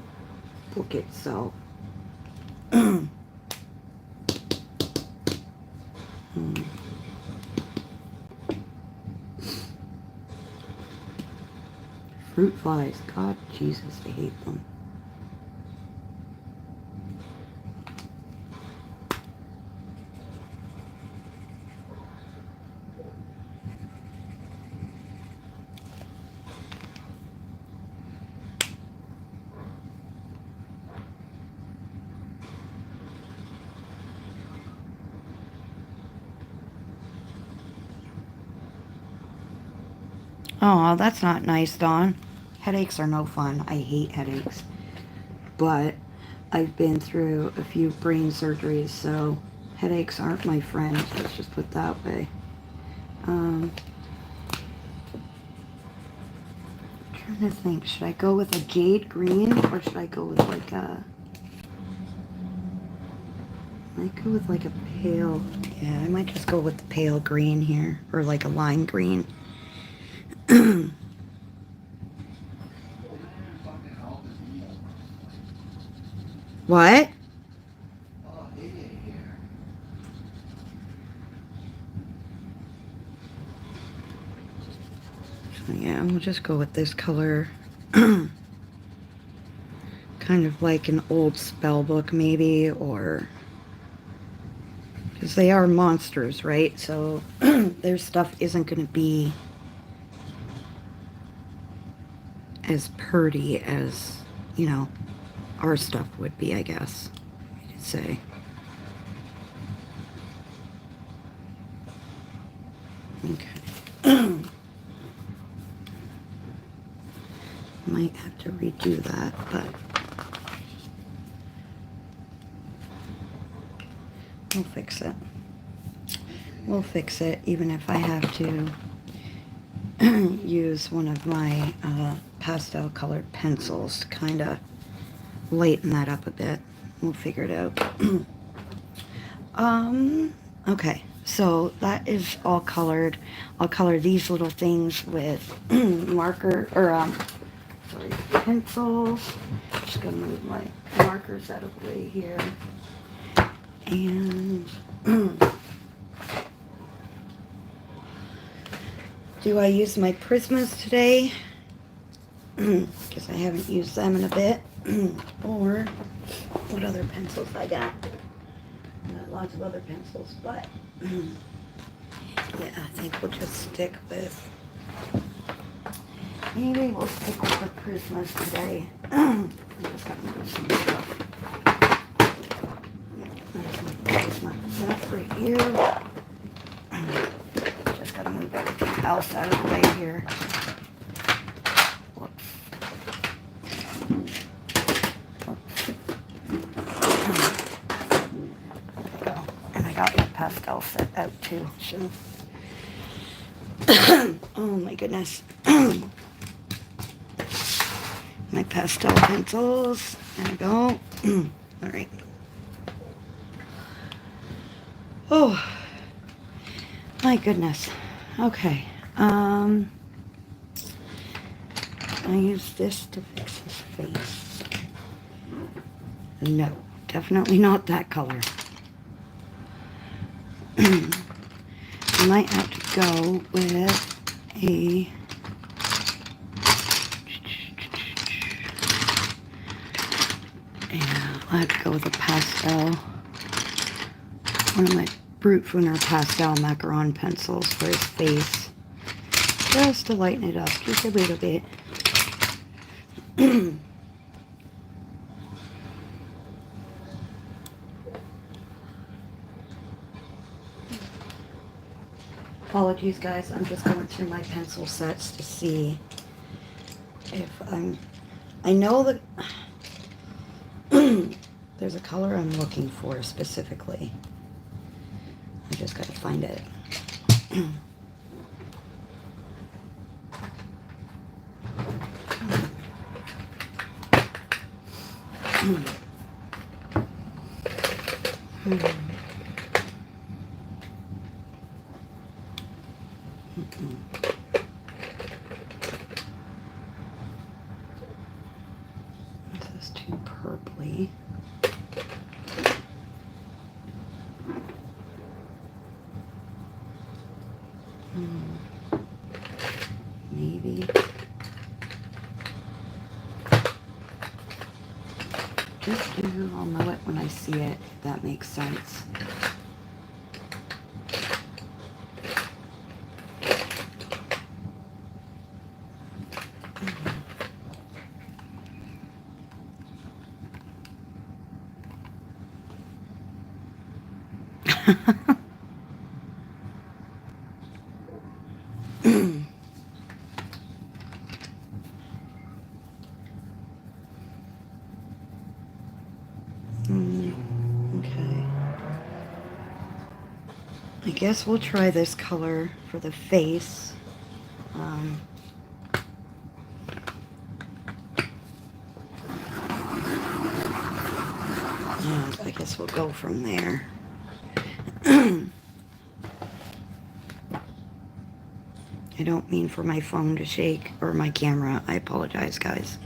book itself. Fruit flies. God, Jesus, I hate them. Oh, that's not nice, Dawn. Headaches are no fun. I hate headaches. But I've been through a few brain surgeries, so headaches aren't my friends. Let's just put it that way. I'm trying to think. Should I go with a jade green, or should I go with like a... I might go with like a pale... Yeah, I might just go with the pale green here, or like a lime green. What? So yeah, we'll just go with this color. Kind of like an old spell book maybe, or... Because they are monsters, right? So their stuff isn't going to be as purty as, you know, our stuff would be, I guess you could say. Okay. Might have to redo that, but we'll fix it. We'll fix it, even if I have to use one of my pastel colored pencils to kind of lighten that up a bit. We'll figure it out. Okay, so that is all colored. I'll color these little things with marker, or sorry, pencils. Just gonna move my markers out of the way here. And do I use my Prismas today? Because I haven't used them in a bit. Or what other pencils I got? I got lots of other pencils, but yeah, I think we'll just stick with, maybe we'll stick with the Prismas today. I'm just gonna move some stuff. There's my Prisma stuff right here. Just gotta move everything else out of the way here. Whoops. There we go. And I got my pastel set out too, so. Oh my goodness. My pastel pencils. There we go. Alright. Oh. My goodness. Okay. I use this to fix his face. No, definitely not that color. I might have to go with a I'll have to go with a pastel. One of my Brute Funer pastel macaron pencils for his face. Just to lighten it up just a little bit. Apologies guys, I'm just going through my pencil sets to see if I know that there's a color I'm looking for specifically. I just gotta find it. This is too purpley. Maybe. Just do, I'll know it when I see it, if that makes sense. Okay. I guess we'll try this color for the face. Yeah, I guess we'll go from there. I don't mean for my phone to shake or my camera. I apologize, guys.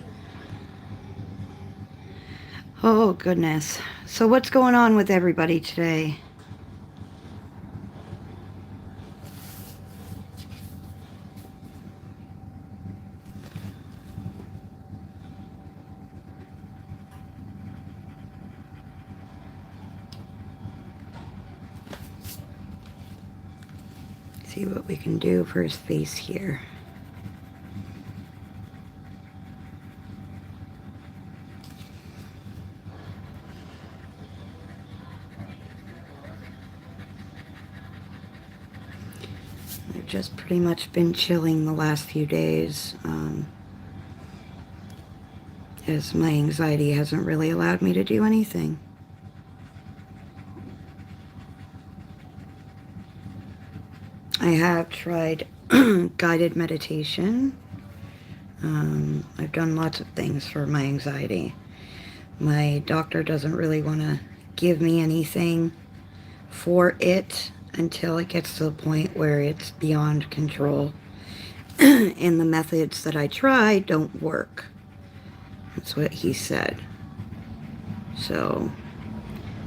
Oh, goodness. So what's going on with everybody today? See what we can do for his face here. I've just pretty much been chilling the last few days, as my anxiety hasn't really allowed me to do anything. I have tried guided meditation. I've done lots of things for my anxiety. My doctor doesn't really want to give me anything for it until it gets to the point where it's beyond control. And the methods that I try don't work. That's what he said. So,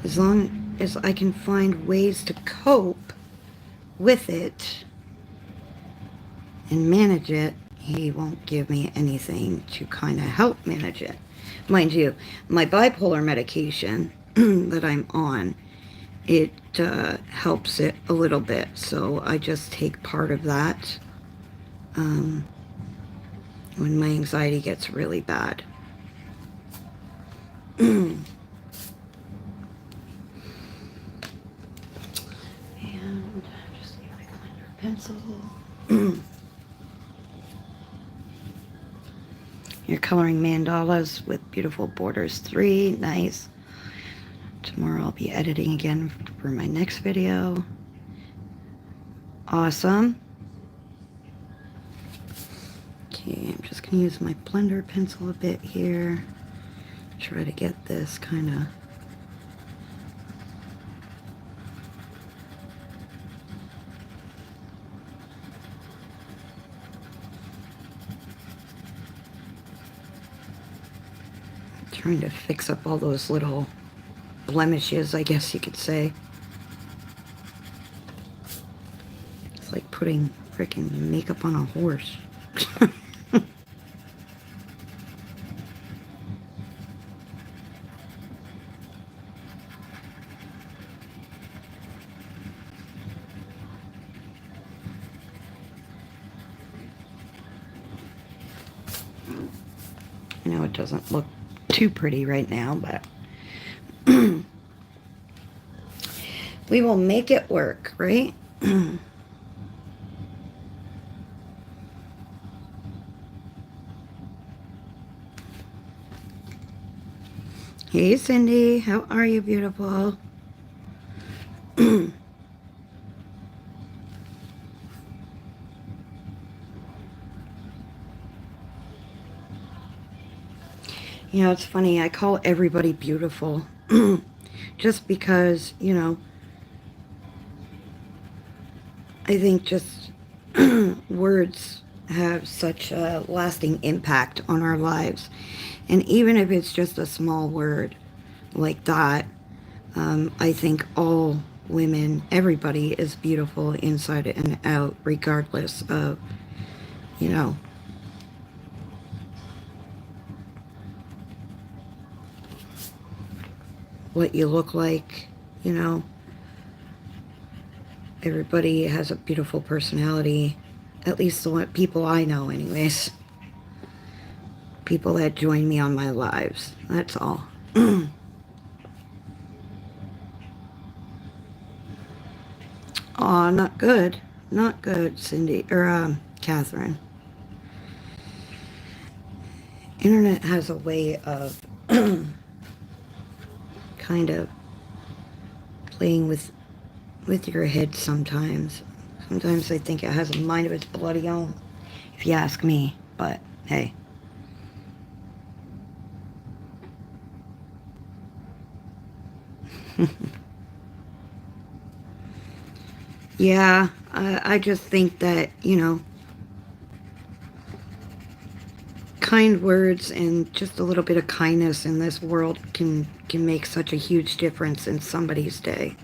as long as I can find ways to cope with it and manage it, he won't give me anything to kind of help manage it. Mind you, my bipolar medication that I'm on, it helps it a little bit. So I just take part of that when my anxiety gets really bad. And just need my cleaner pencil. You're coloring mandalas with beautiful borders 3. Nice. Tomorrow I'll be editing again for my next video. Awesome. Okay, I'm just going to use my blender pencil a bit here. Try to get this kind of... trying to fix up all those little blemishes, I guess you could say. It's like putting freaking makeup on a horse. I know it doesn't look too pretty right now, but we will make it work, right? Hey, Cindy, how are you, beautiful? You know, it's funny, I call everybody beautiful just because, you know, I think just words have such a lasting impact on our lives. And even if it's just a small word like that, I think all women, everybody is beautiful inside and out, regardless of, you know, what you look like, you know. Everybody has a beautiful personality, at least the people I know anyways. People that join me on my lives, that's all. Aw, not good. Not good, Cindy, or Catherine. Internet has a way of kind of playing with your head sometimes. Sometimes I think it has a mind of its bloody own, if you ask me. But, hey. Yeah, I just think that, you know, kind words and just a little bit of kindness in this world can make such a huge difference in somebody's day.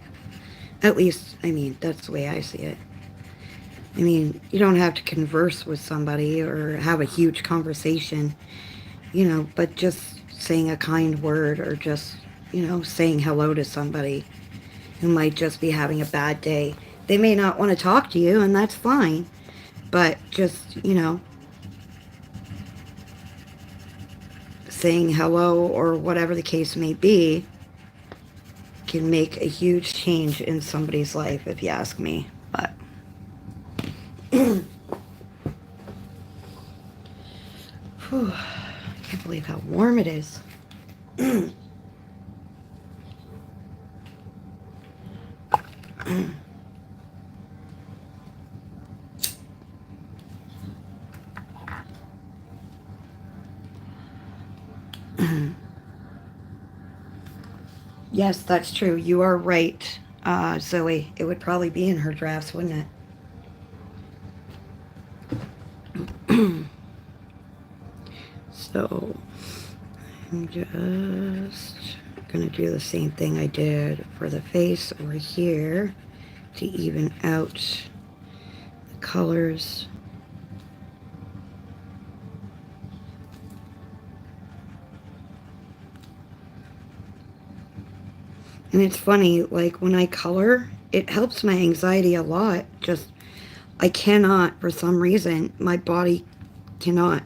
At least, I mean, that's the way I see it. I mean, you don't have to converse with somebody or have a huge conversation, you know, but just saying a kind word or just, you know, saying hello to somebody who might just be having a bad day. They may not want to talk to you, and that's fine, but just, you know, saying hello or whatever the case may be can make a huge change in somebody's life, if you ask me. But whew, I can't believe how warm it is. Yes, that's true. You are right, Zoe. It would probably be in her drafts, wouldn't it? So, I'm just gonna do the same thing I did for the face over here to even out the colors. And it's funny, like when I color, it helps my anxiety a lot. Just, I cannot, for some reason, my body cannot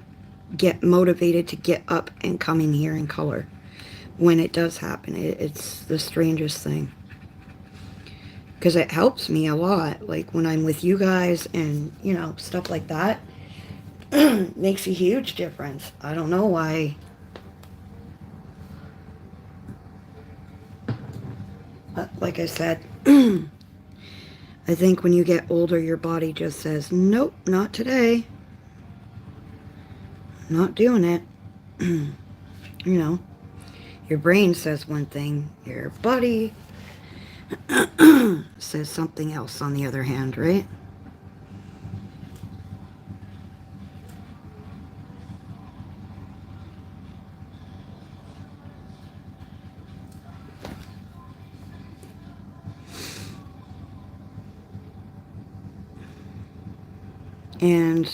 get motivated to get up and come in here and color. When it does happen, it's the strangest thing. Because it helps me a lot. Like when I'm with you guys and, you know, stuff like that. Makes a huge difference. I don't know why. But like I said, I think when you get older, your body just says, nope, not today. Not doing it. You know, your brain says one thing, your body says something else on the other hand, right? And,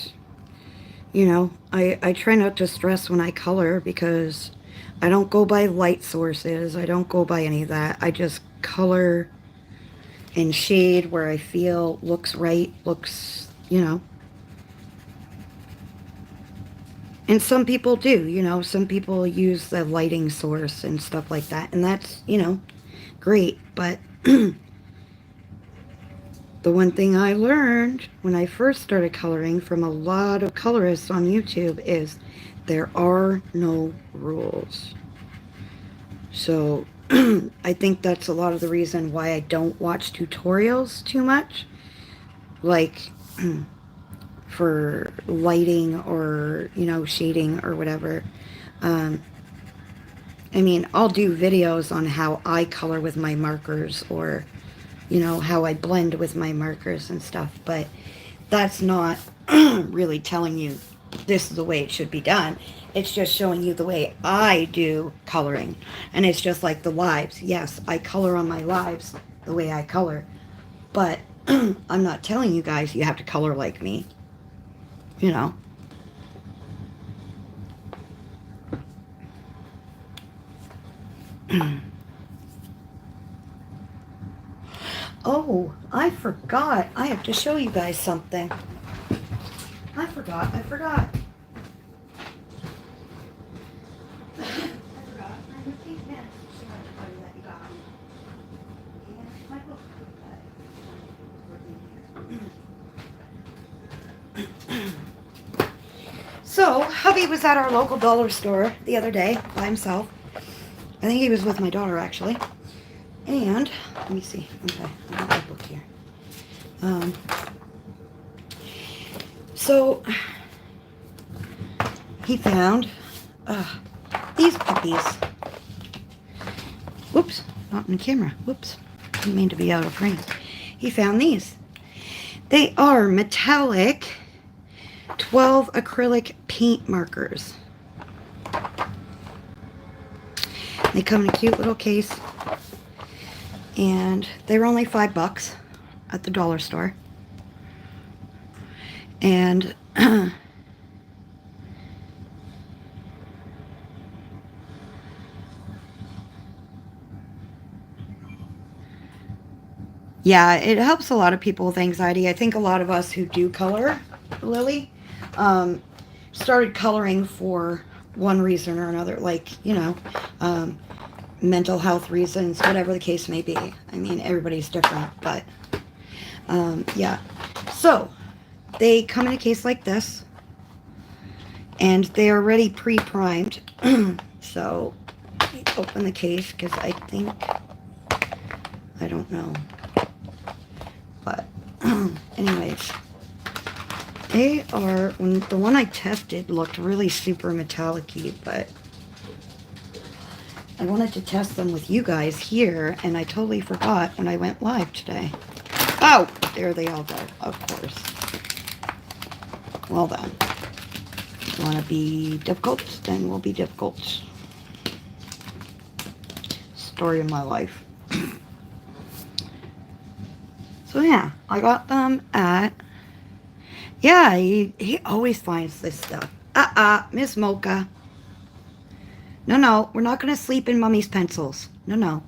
you know, I try not to stress when I color because I don't go by light sources. I don't go by any of that. I just color and shade where I feel looks right, looks, you know. And some people do, you know, some people use the lighting source and stuff like that. And that's, you know, great. But the one thing I learned when I first started coloring from a lot of colorists on YouTube is there are no rules. So I think that's a lot of the reason why I don't watch tutorials too much. Like for lighting or, you know, shading or whatever. I mean, I'll do videos on how I color with my markers or, you know, how I blend with my markers and stuff, but that's not really telling you this is the way it should be done. It's just showing you the way I do coloring. And it's just like the lives. Yes, I color on my lives the way I color, but I'm not telling you guys you have to color like me, you know. Oh, I forgot. I have to show you guys something. I forgot. I forgot. So, hubby was at our local dollar store the other day by himself. I think he was with my daughter, actually. And, let me see. Okay, I got my book here. So, he found these puppies. Whoops, not in the camera. Whoops, didn't mean to be out of frame. He found these. They are metallic 12 acrylic paint markers. They come in a cute little case. And they were only $5 at the dollar store. And yeah, it helps a lot of people with anxiety. I think a lot of us who do color, Lily, started coloring for one reason or another, like, you know, mental health reasons, whatever the case may be. I mean, everybody's different, but yeah. So they come in a case like this, and they are already pre-primed. So let me open the case because I think, I don't know, but anyways, they are, the one I tested looked really super metallic-y, but I wanted to test them with you guys here, and I totally forgot when I went live today. Oh, there they all go, of course. Well then. You want to be difficult? Then we'll be difficult. Story of my life. So yeah, I got them at... Yeah, he always finds this stuff. Miss Mocha. No, we're not going to sleep in Mummy's pencils. No.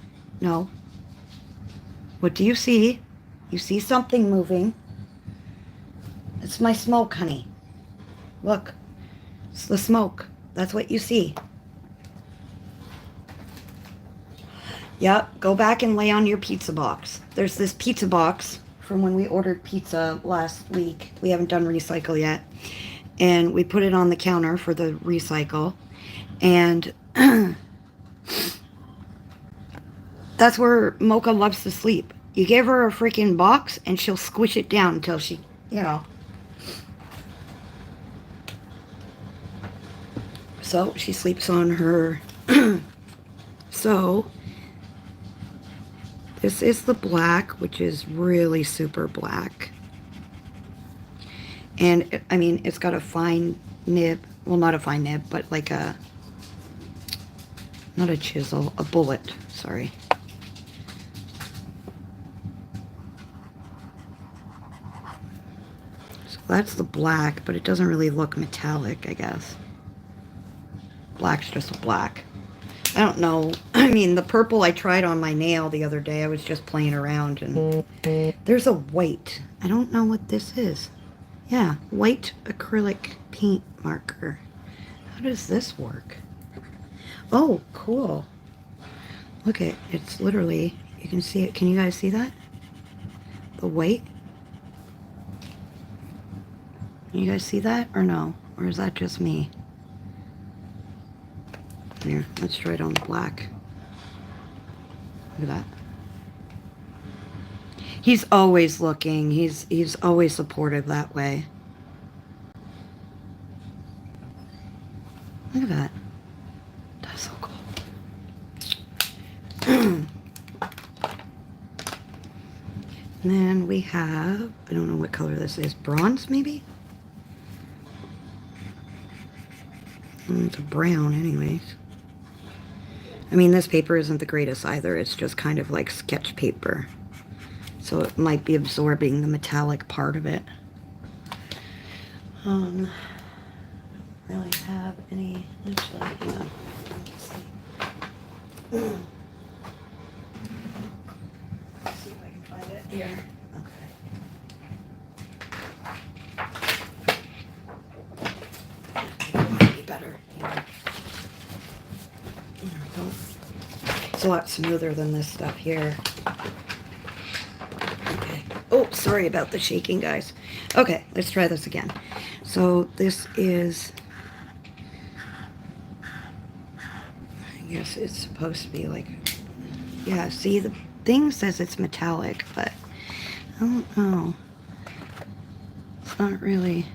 What do you see? You see something moving. It's my smoke, honey. Look. It's the smoke. That's what you see. Yep, go back and lay on your pizza box. There's this pizza box from when we ordered pizza last week. We haven't done recycle yet. And we put it on the counter for the recycle. And that's where Mocha loves to sleep. You give her a freaking box and she'll squish it down until she, you know. So she sleeps on her. So this is the black, which is really super black. And I mean, it's got a fine nib. Well, not a fine nib, but like a, not a chisel, a bullet, sorry. So that's the black, but it doesn't really look metallic, I guess. Black's just a black. I don't know. I mean, the purple I tried on my nail the other day. I was just playing around, and there's a white. I don't know what this is. Yeah, white acrylic paint marker. How does this work? Oh, cool. Look at, it's literally, you can see it. Can you guys see that? The white? Can you guys see that or no? Or is that just me? Here, let's try it on the black. Look at that. He's always looking. He's always supportive that way. Look at that. That's so cool. And then we have, I don't know what color this is. Bronze, maybe? It's a brown, anyways. I mean, this paper isn't the greatest either. It's just kind of like sketch paper. So it might be absorbing the metallic part of it. Don't really have any, actually, hang on. Let's see if I can find it here. Okay. Be better. It's a lot smoother than this stuff here. Okay. Oh, sorry about the shaking, guys. Okay, let's try this again. So this is, I guess it's supposed to be like, yeah, see, the thing says it's metallic, but I don't know. It's not really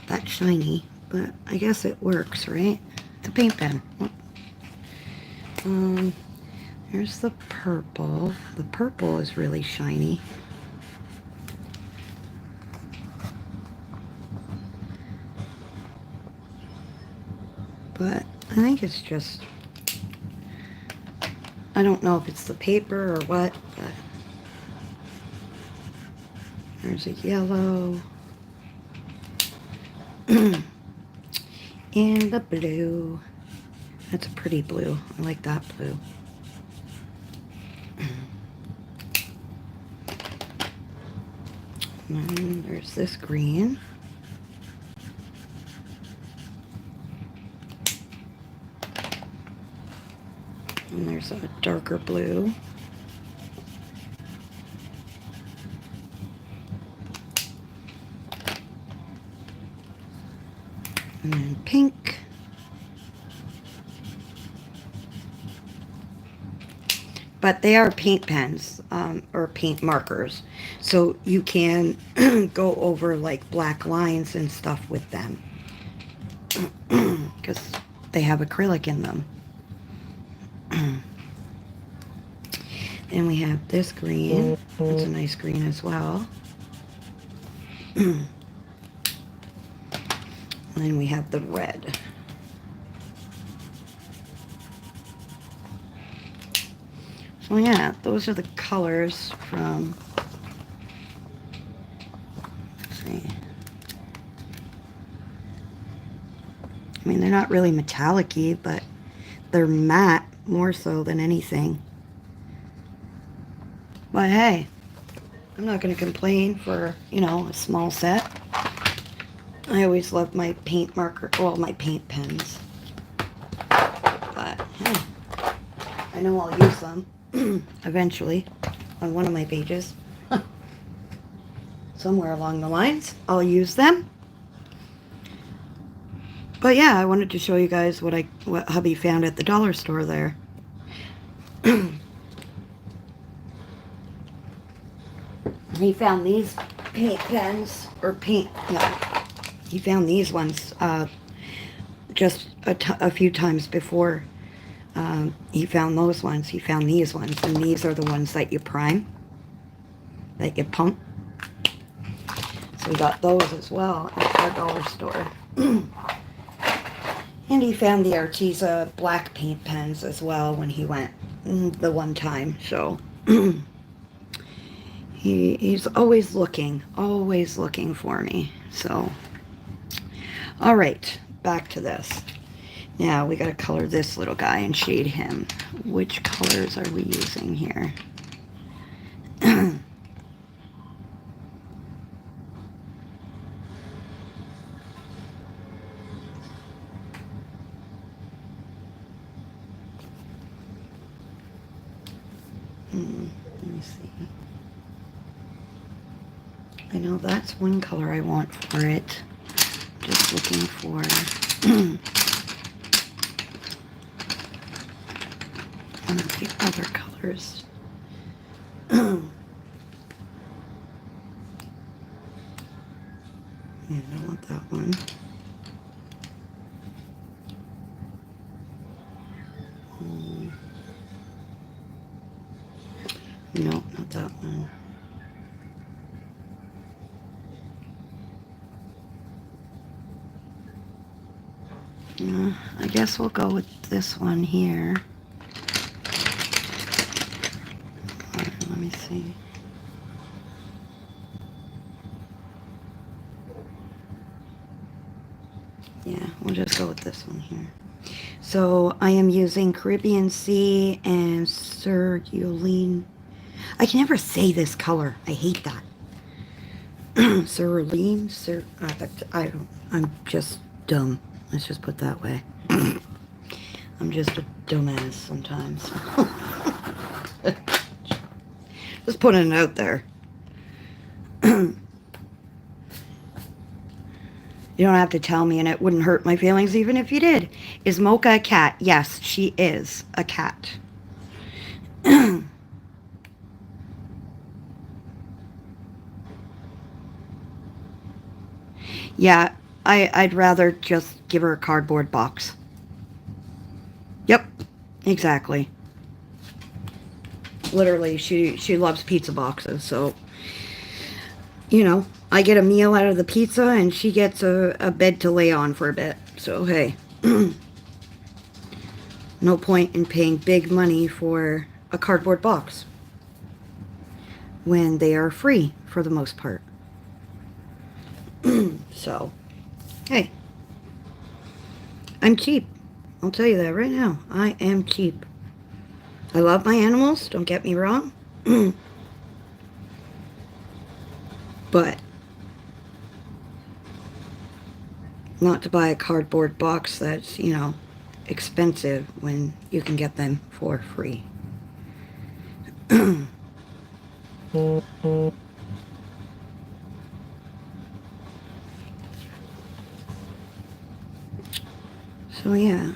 that shiny, but I guess it works, right? It's a paint pen. Here's the purple. The purple is really shiny. But I think it's just, I don't know if it's the paper or what, but there's a yellow. And the blue. That's a pretty blue. I like that blue. And then there's this green. And there's a darker blue. And then pink. But they are paint pens, or paint markers. So you can go over like black lines and stuff with them. Because they have acrylic in them. And we have this green. It's a nice green as well. And then we have the red. So yeah, those are the colors from, let's see. I mean, they're not really metallic-y, but they're matte more so than anything. But hey, I'm not going to complain for, you know, a small set. I always love my paint marker, well, my paint pens. But hey, I know I'll use them eventually on one of my pages. Somewhere along the lines, I'll use them. But yeah, I wanted to show you guys what hubby found at the dollar store there. He found these paint pens, or he found these ones just a few times before. He found those ones. He found these ones, and these are the ones that you prime, that you pump. So we got those as well at our dollar store. And he found the Arteza black paint pens as well when he went the one time. So he's always looking for me. So, all right, back to this. Now we got to color this little guy and shade him. Which colors are we using here? Let me see. I know that's one color I want for it. Just looking for one of the other colors. Yeah, I don't want that one. No, not that one. I guess we'll go with this one here. Let me see. Yeah, we'll just go with this one here. So I am using Caribbean Sea and Cerulean. I can never say this color. I hate that. Cerulean. I'm just dumb. Let's just put it that way. I'm just a dumbass sometimes. Just putting it out there. You don't have to tell me, and it wouldn't hurt my feelings even if you did. Is Mocha a cat? Yes, she is a cat. Yeah, I'd rather just give her a cardboard box. Yep, exactly. Literally, she loves pizza boxes, so, you know, I get a meal out of the pizza, and she gets a bed to lay on for a bit. So, hey, no point in paying big money for a cardboard box when they are free for the most part. So, hey, I'm cheap. I'll tell you that right now. I am cheap. I love my animals, don't get me wrong. But not to buy a cardboard box that's, you know, expensive when you can get them for free. So yeah,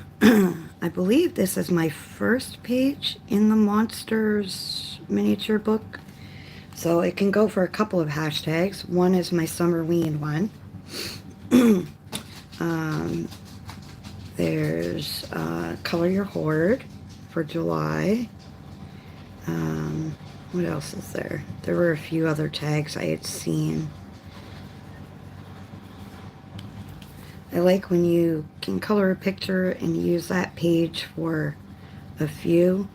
I believe this is my first page in the Monsters miniature book. So it can go for a couple of hashtags. One is my Summerween one. There's Color Your Horde for July. What else is there? There were a few other tags I had seen. I like when you can color a picture and use that page for a few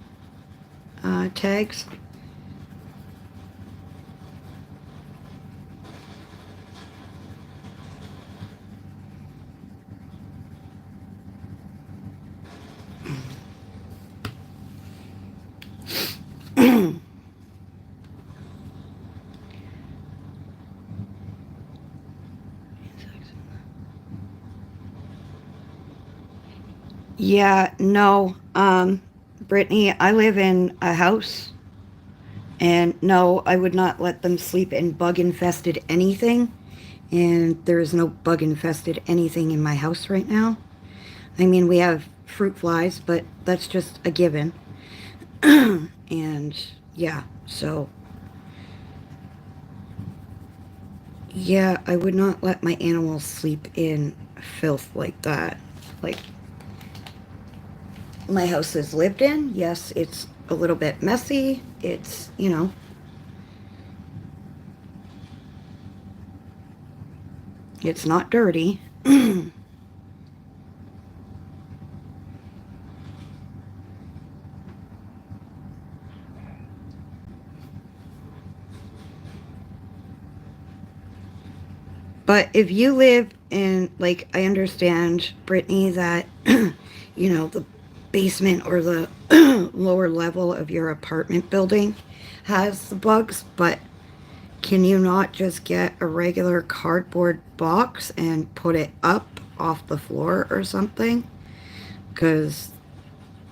tags. Yeah, no, Brittany, I live in a house, and no, I would not let them sleep in bug-infested anything, and there is no bug-infested anything in my house right now. I mean, we have fruit flies, but that's just a given. And, yeah, so, yeah, I would not let my animals sleep in filth like that. Like, my house is lived in. Yes, it's a little bit messy. It's, you know, it's not dirty. But if you live in, like, I understand, Brittany, that, you know, the basement or the lower level of your apartment building has the bugs, but can you not just get a regular cardboard box and put it up off the floor or something? Because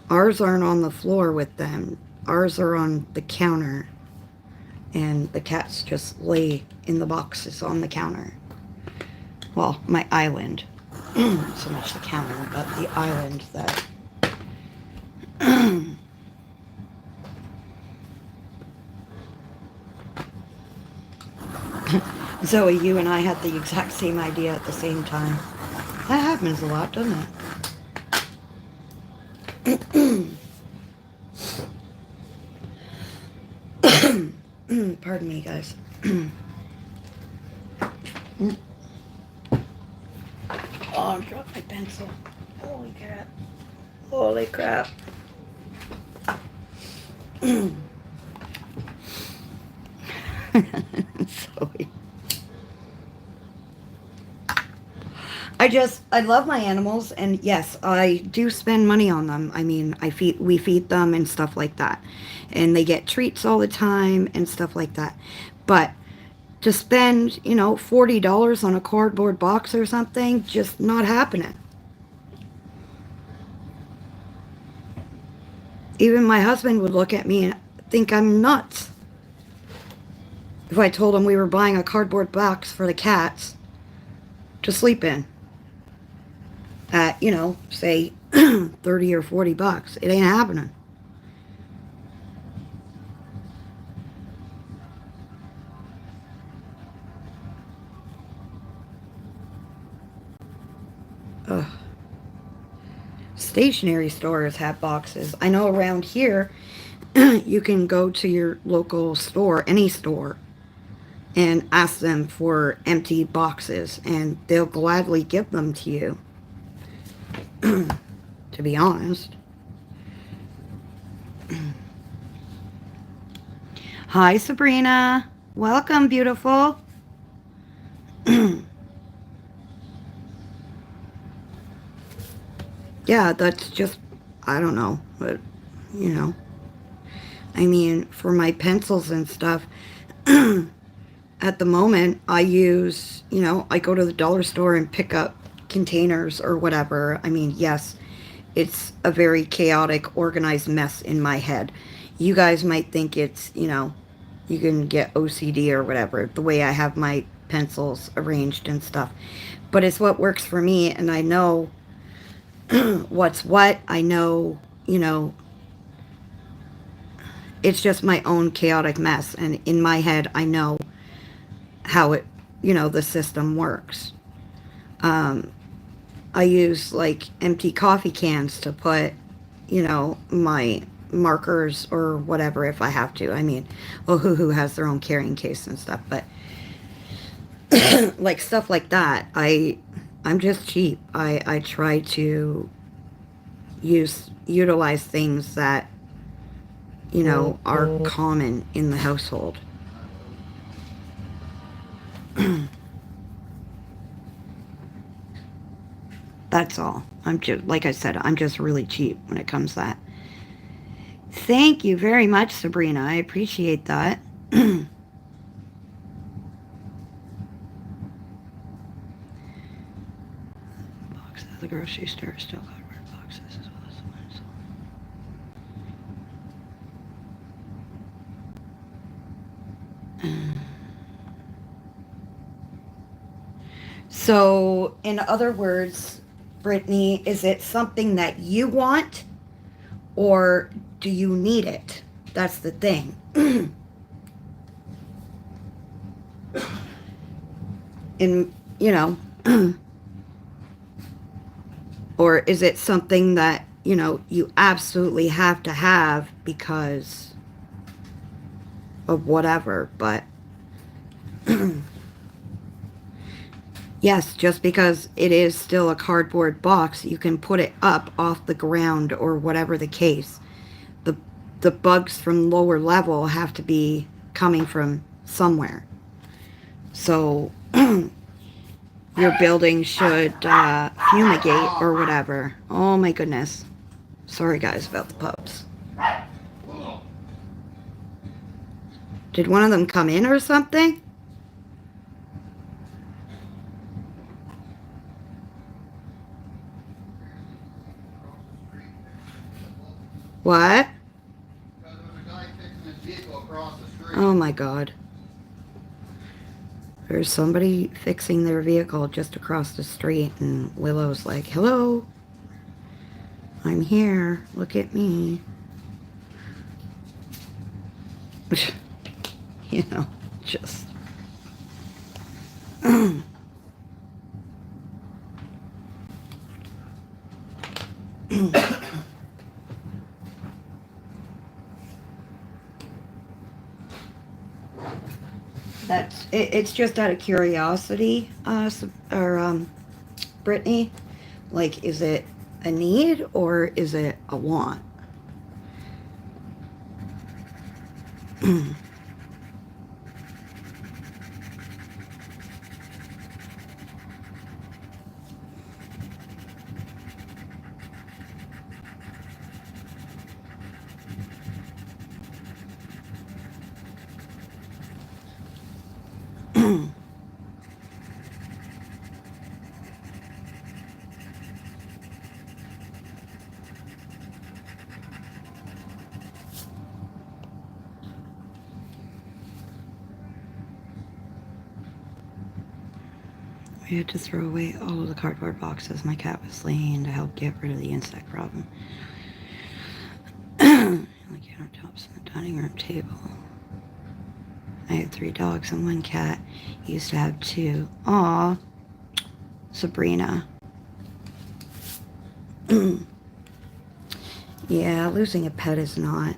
ours aren't on the floor with them. Ours are on the counter. And the cats just lay in the boxes on the counter. Well, my island. Not so much the counter, but the island that... Zoe, you and I had the exact same idea at the same time. That happens a lot, doesn't it? Pardon me, guys. Oh, I dropped my pencil. Holy crap. Holy crap. Sorry. I love my animals, and yes, I do spend money on them. I mean, we feed them and stuff like that. And they get treats all the time and stuff like that. But to spend, you know, $40 on a cardboard box or something, just not happening. Even my husband would look at me and think I'm nuts if I told him we were buying a cardboard box for the cats to sleep in at, you know, say 30 or 40 bucks. It ain't happening. Ugh. Stationery stores have boxes. I know around here you can go to your local store, any store, and ask them for empty boxes, and they'll gladly give them to you. To be honest. Hi, Sabrina. Welcome, beautiful. Yeah, that's just, I don't know, but, you know, I mean, for my pencils and stuff, at the moment, I use, you know, I go to the dollar store and pick up containers or whatever. I mean, yes, it's a very chaotic, organized mess in my head. You guys might think it's, you know, you can get OCD or whatever, the way I have my pencils arranged and stuff. But it's what works for me, and I know what's what. I know, you know, it's just my own chaotic mess. And in my head, I know how it, you know, the system works. I use like empty coffee cans to put, you know, my markers or whatever if I have to. I mean, Ohuhu has their own carrying case and stuff, but like stuff like that, I'm just cheap. I try to utilize things that, you know, are common in the household. That's all. I'm just, like I said, I'm just really cheap when it comes to that. Thank you very much, Sabrina. I appreciate that. Boxes at the grocery store still cardboard boxes as well as the ones. So, in other words, Brittany, is it something that you want, or do you need it? That's the thing. And, you know, or is it something that, you know, you absolutely have to have because of whatever, but yes, just because it is still a cardboard box, you can put it up off the ground or whatever the case. The bugs from lower level have to be coming from somewhere. So your building should fumigate or whatever. Oh my goodness. Sorry guys about the pups. Did one of them come in or something? What? Oh my God. There's somebody fixing their vehicle just across the street, and Willow's like, hello, I'm here, look at me. You know, just... That's it's just out of curiosity, Brittany. Like, is it a need or is it a want? We had to throw away all of the cardboard boxes my cat was laying to help get rid of the insect problem. Like countertops on the dining room table. I had 3 dogs and 1 cat. Used to have 2. Aw, Sabrina. Yeah, losing a pet is not.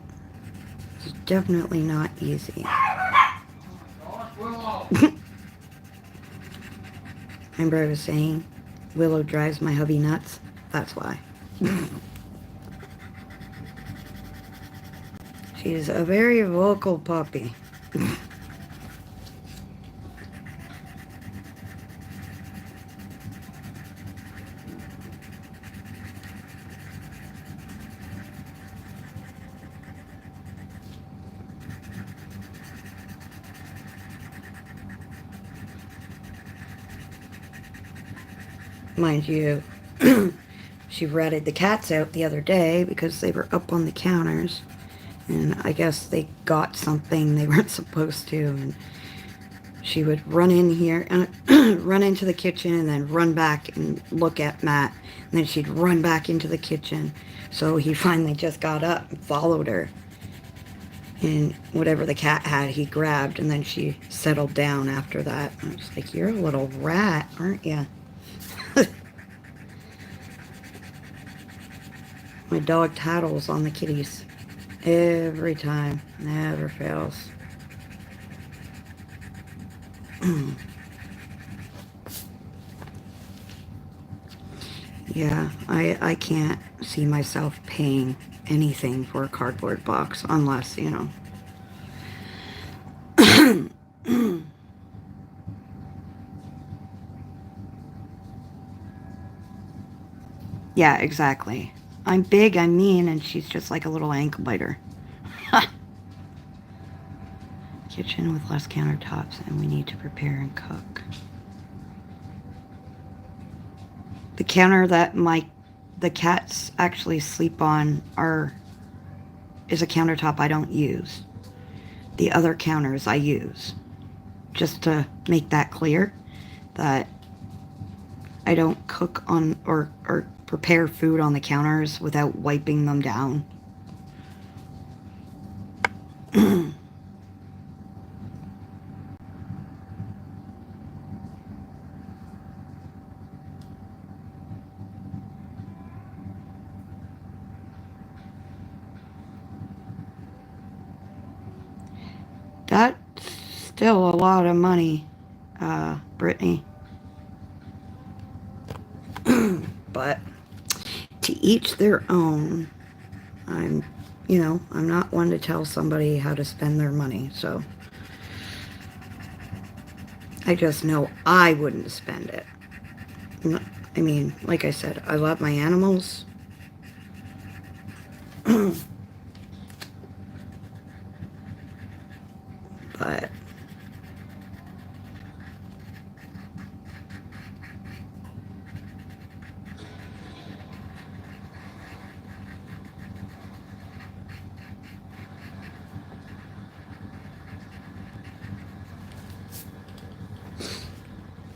It's definitely not easy. Remember I was saying Willow drives my hubby nuts? That's why. She's a very vocal puppy. Mind you, she ratted the cats out the other day because they were up on the counters, and I guess they got something they weren't supposed to, and she would run in here and run into the kitchen and then run back and look at Matt, and then she'd run back into the kitchen. So he finally just got up and followed her, and whatever the cat had he grabbed, and then she settled down after that. I was like, you're a little rat, aren't you? My dog tattles on the kitties. Every time. Never fails. Yeah, I can't see myself paying anything for a cardboard box unless, you know. Yeah, exactly. I'm big, I'm mean, and she's just like a little ankle biter. Kitchen with less countertops, and we need to prepare and cook. The counter that the cats actually sleep on is a countertop I don't use. The other counters I use. Just to make that clear, that I don't cook on or prepare food on the counters without wiping them down. That's still a lot of money, Brittany. But to each their own. I'm not one to tell somebody how to spend their money, so I just know I wouldn't spend it. I mean, like I said, I love my animals. But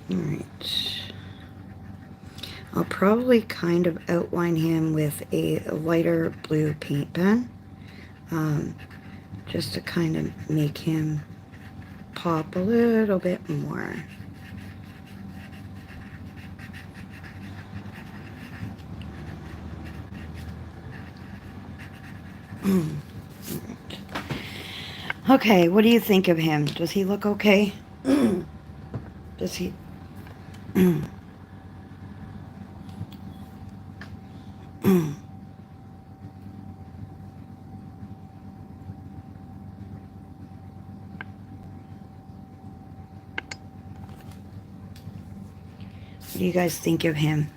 all right. I'll probably kind of outline him with a lighter blue paint pen, just to kind of make him pop a little bit more. Okay, what do you think of him? Does he look okay? Does he... What do you guys think of him?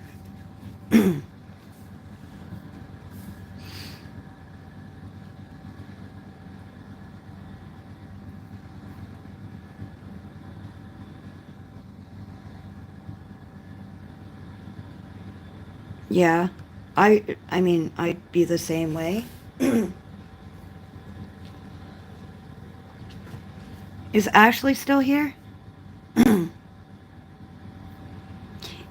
Yeah, I mean, I'd be the same way. Is Ashley still here?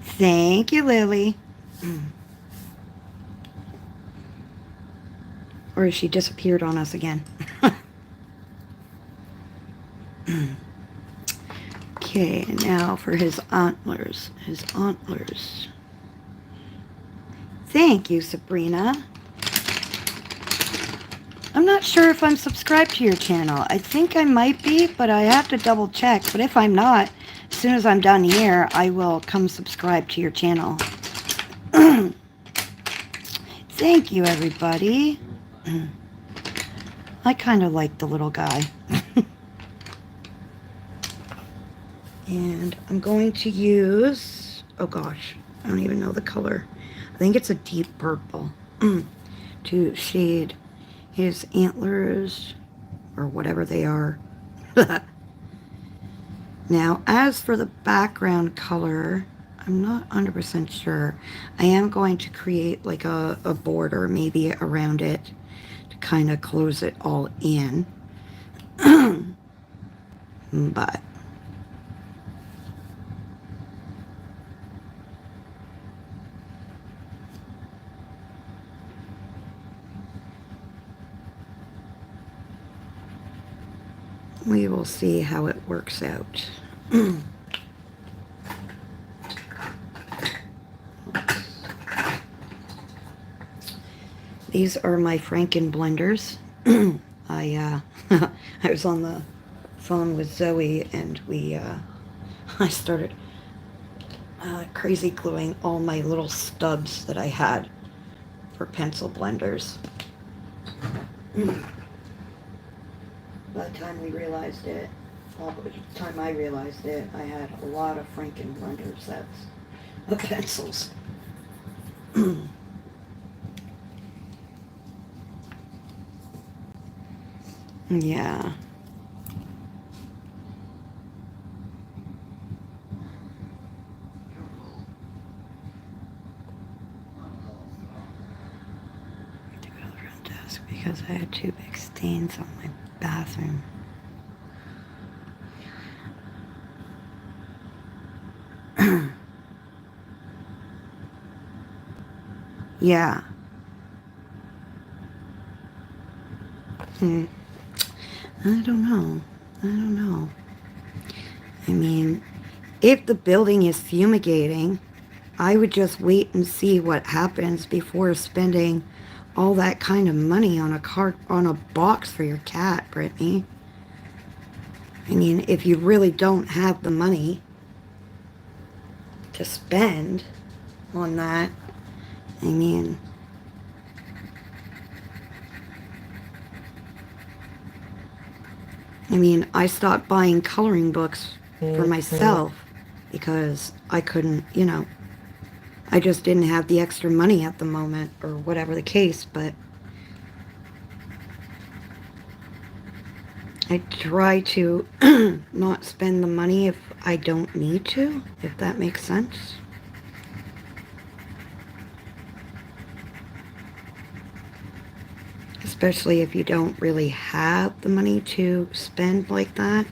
Thank you, Lily. Or has she disappeared on us again? Okay, now for his antlers. His antlers. Thank you, Sabrina. I'm not sure if I'm subscribed to your channel. I think I might be, but I have to double check. But if I'm not, as soon as I'm done here, I will come subscribe to your channel. Thank you, everybody. I kind of like the little guy. And I'm going to use, oh gosh, I don't even know the color. I think it's a deep purple to shade his antlers, or whatever they are. Now, as for the background color, I'm not 100% sure. I am going to create like a border maybe around it to kind of close it all in. But we will see how it works out. These are my Franken blenders. I I was on the phone with Zoe, and I started crazy gluing all my little stubs that I had for pencil blenders. By the time we realized it, well, by the time I realized it, I had a lot of Franken blender sets of pencils. Yeah. To go to the front desk because I had 2 big stains on my bathroom. Yeah. I don't know. I don't know. I mean, if the building is fumigating, I would just wait and see what happens before spending all that kind of money on a box for your cat, Brittany. I mean, if you really don't have the money to spend on that, I mean, I stopped buying coloring books for myself because I couldn't, I just didn't have the extra money at the moment, or whatever the case, but I try to not spend the money if I don't need to, if that makes sense. Especially if you don't really have the money to spend like that.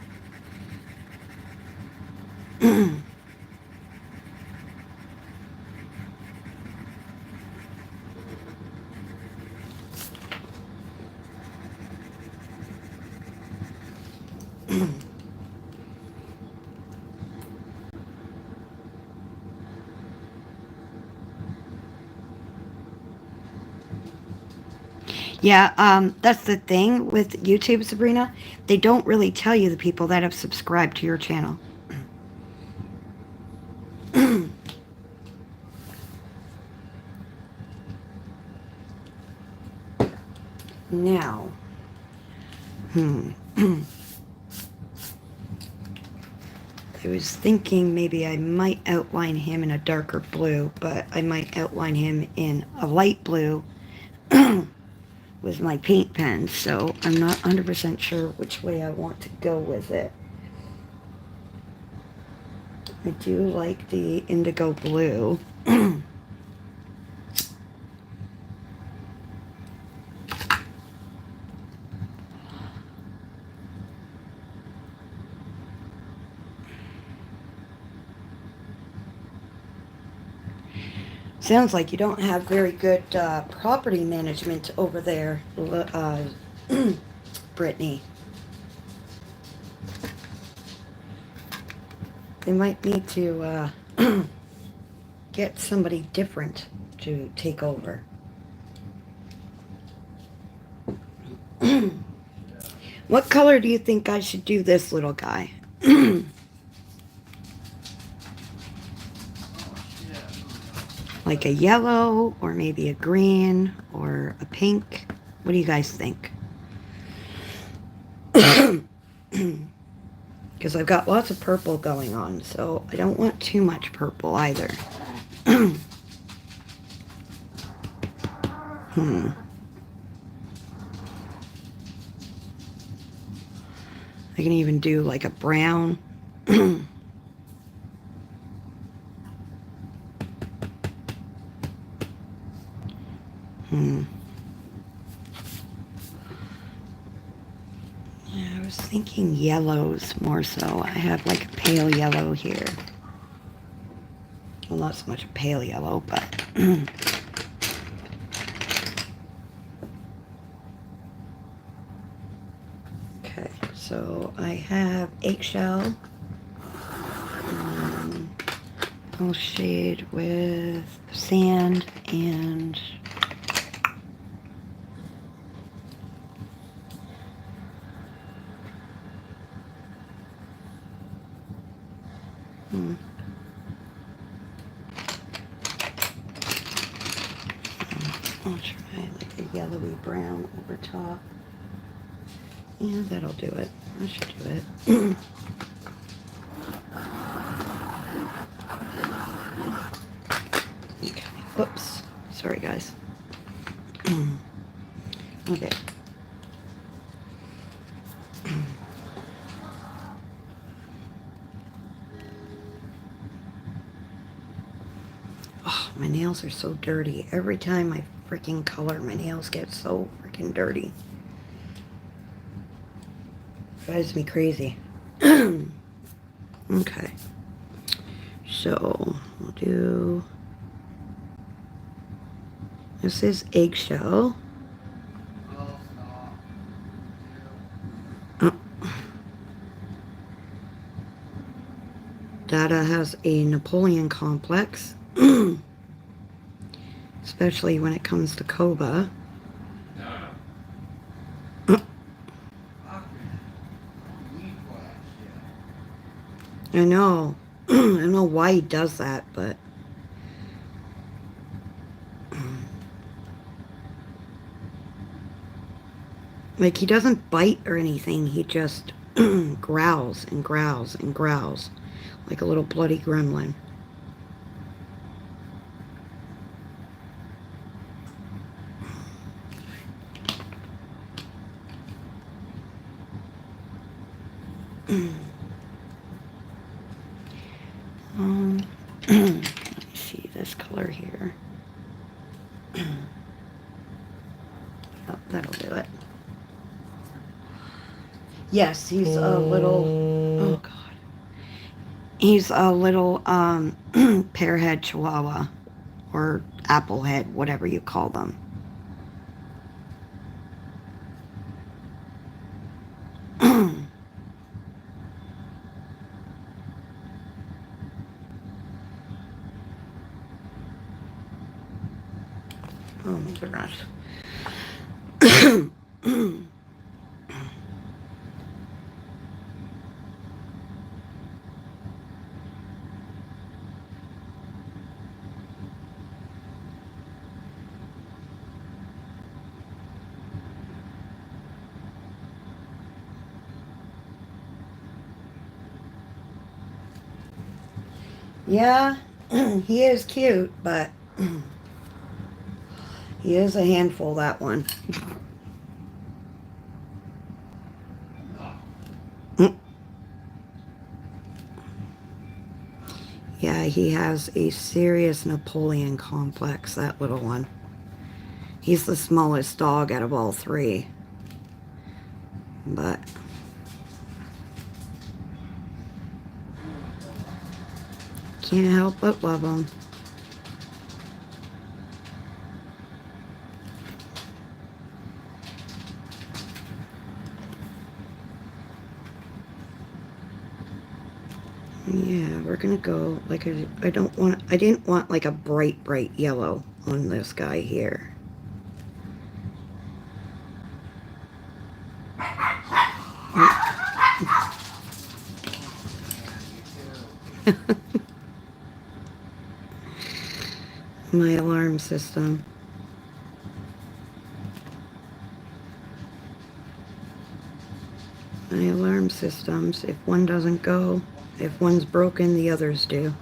Yeah, that's the thing with YouTube, Sabrina. They don't really tell you the people that have subscribed to your channel. Now, I was thinking maybe I might outline him in a darker blue, but I might outline him in a light blue with my paint pen, so I'm not 100% sure which way I want to go with it. I do like the indigo blue. Sounds like you don't have very good property management over there, Brittany. They might need to get somebody different to take over. What color do you think I should do this little guy? Like a yellow, or maybe a green, or a pink? What do you guys think? Because I've got lots of purple going on, so I don't want too much purple either. I can even do like a brown. Yeah, I was thinking yellows more so. I have like a pale yellow here. Well, not so much a pale yellow, but... Okay, so I have eggshell. I'll shade with sand and Hmm. I'll try like a yellowy brown over top. Yeah, that'll do it. That should do it. Okay. Whoops. Sorry, guys. Okay. Oh, my nails are so dirty. Every time I freaking color, my nails get so freaking dirty. Drives me crazy. Okay. So, we'll do... This is eggshell. Oh. Dada has a Napoleon complex. Especially when it comes to Koba. I know. I don't know why he does that, but... Like, he doesn't bite or anything. He just growls and growls and growls. Like a little bloody gremlin. Let me see this color here. Oh, that'll do it. Yes, he's a little, oh God. He's a little pearhead chihuahua or applehead, whatever you call them. Oh my goodness. Yeah, he is cute, but he is a handful, that one. Yeah, he has a serious Napoleon complex, that little one. He's the smallest dog out of all three. But can't help but love him. Yeah, we're gonna go like I didn't want like a bright yellow on this guy here. My alarm system. My alarm systems, if one doesn't go, if one's broken, the others do.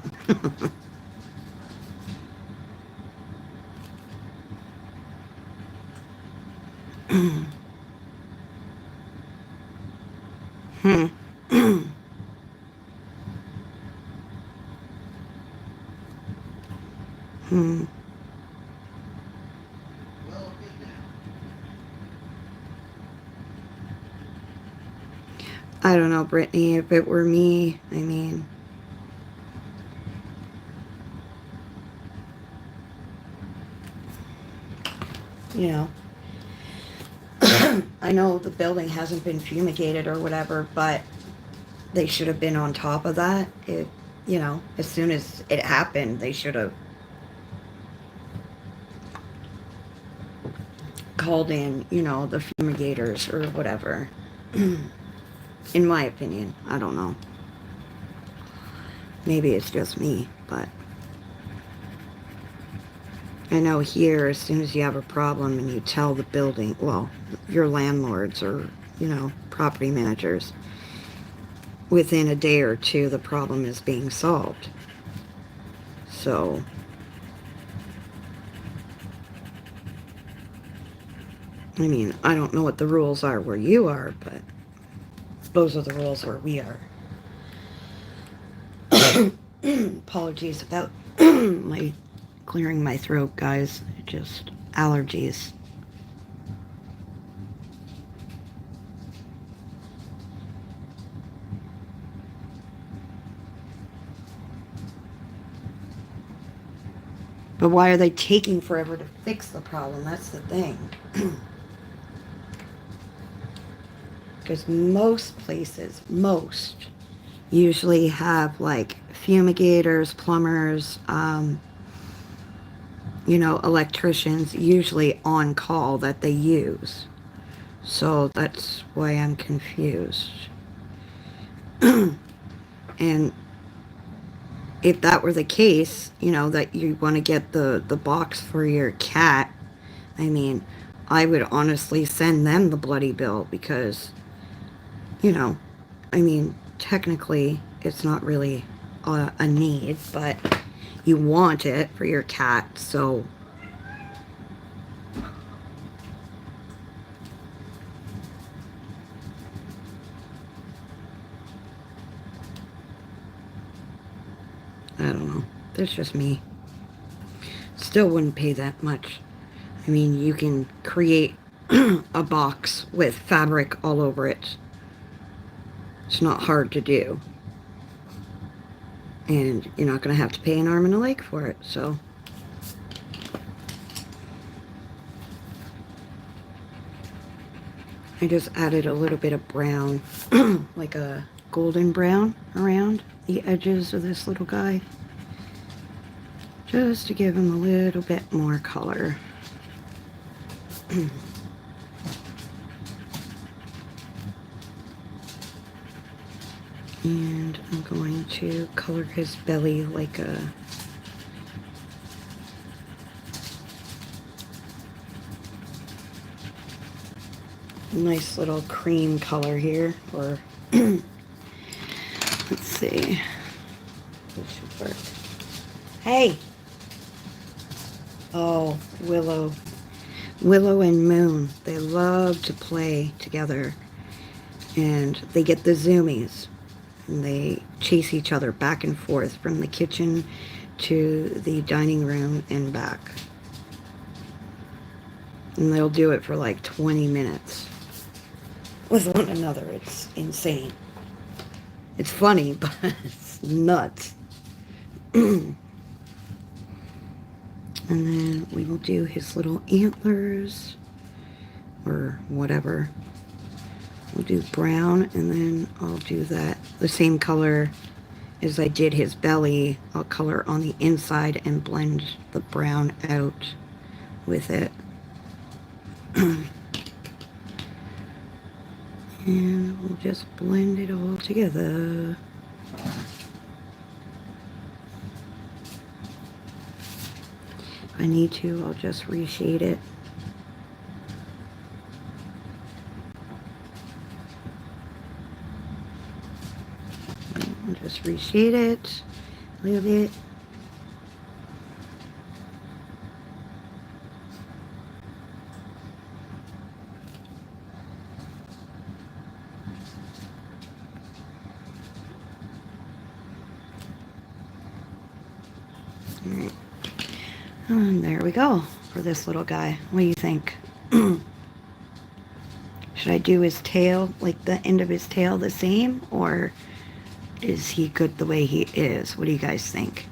I don't know, Brittany, if it were me, I mean... You know, I know the building hasn't been fumigated or whatever, but they should have been on top of that. It, you know, as soon as it happened, they should have called in, you know, the fumigators or whatever. In my opinion, I don't know. Maybe it's just me, but I know here, as soon as you have a problem and you tell the building, well, your landlords or, you know, property managers, within a day or two, the problem is being solved. So, I mean, I don't know what the rules are where you are, but those are the rules where we are. Apologies about my clearing my throat, guys. Just allergies. But why are they taking forever to fix the problem? That's the thing. Because most places, usually have like fumigators, plumbers, you know, electricians, usually on call that they use. So that's why I'm confused. And if that were the case, you know, that you want to get the box for your cat, I mean, I would honestly send them the bloody bill because, you know, I mean, technically it's not really a need, but you want it for your cat, so I don't know. That's just me. Still wouldn't pay that much. I mean, you can create a box with fabric all over it. It's not hard to do. And you're not going to have to pay an arm and a leg for it, so. I just added a little bit of brown, like a golden brown around the edges of this little guy. Just to give him a little bit more color. And I'm going to color his belly like a nice little cream color here, or let's see, this should work. Hey! Oh, Willow and Moon, they love to play together, and they get the zoomies, and they chase each other back and forth from the kitchen to the dining room and back. And they'll do it for like 20 minutes with one another. It's insane. It's funny, but it's nuts. And then we will do his little antlers or whatever. We'll do brown, and then I'll do that the same color as I did his belly. I'll color on the inside and blend the brown out with it. And we'll just blend it all together. If I need to, I'll just reshade it. I'll just reshade it a little bit. Alright. And there we go for this little guy. What do you think? Should I do his tail, like the end of his tail, the same? Or is he good the way he is? What do you guys think?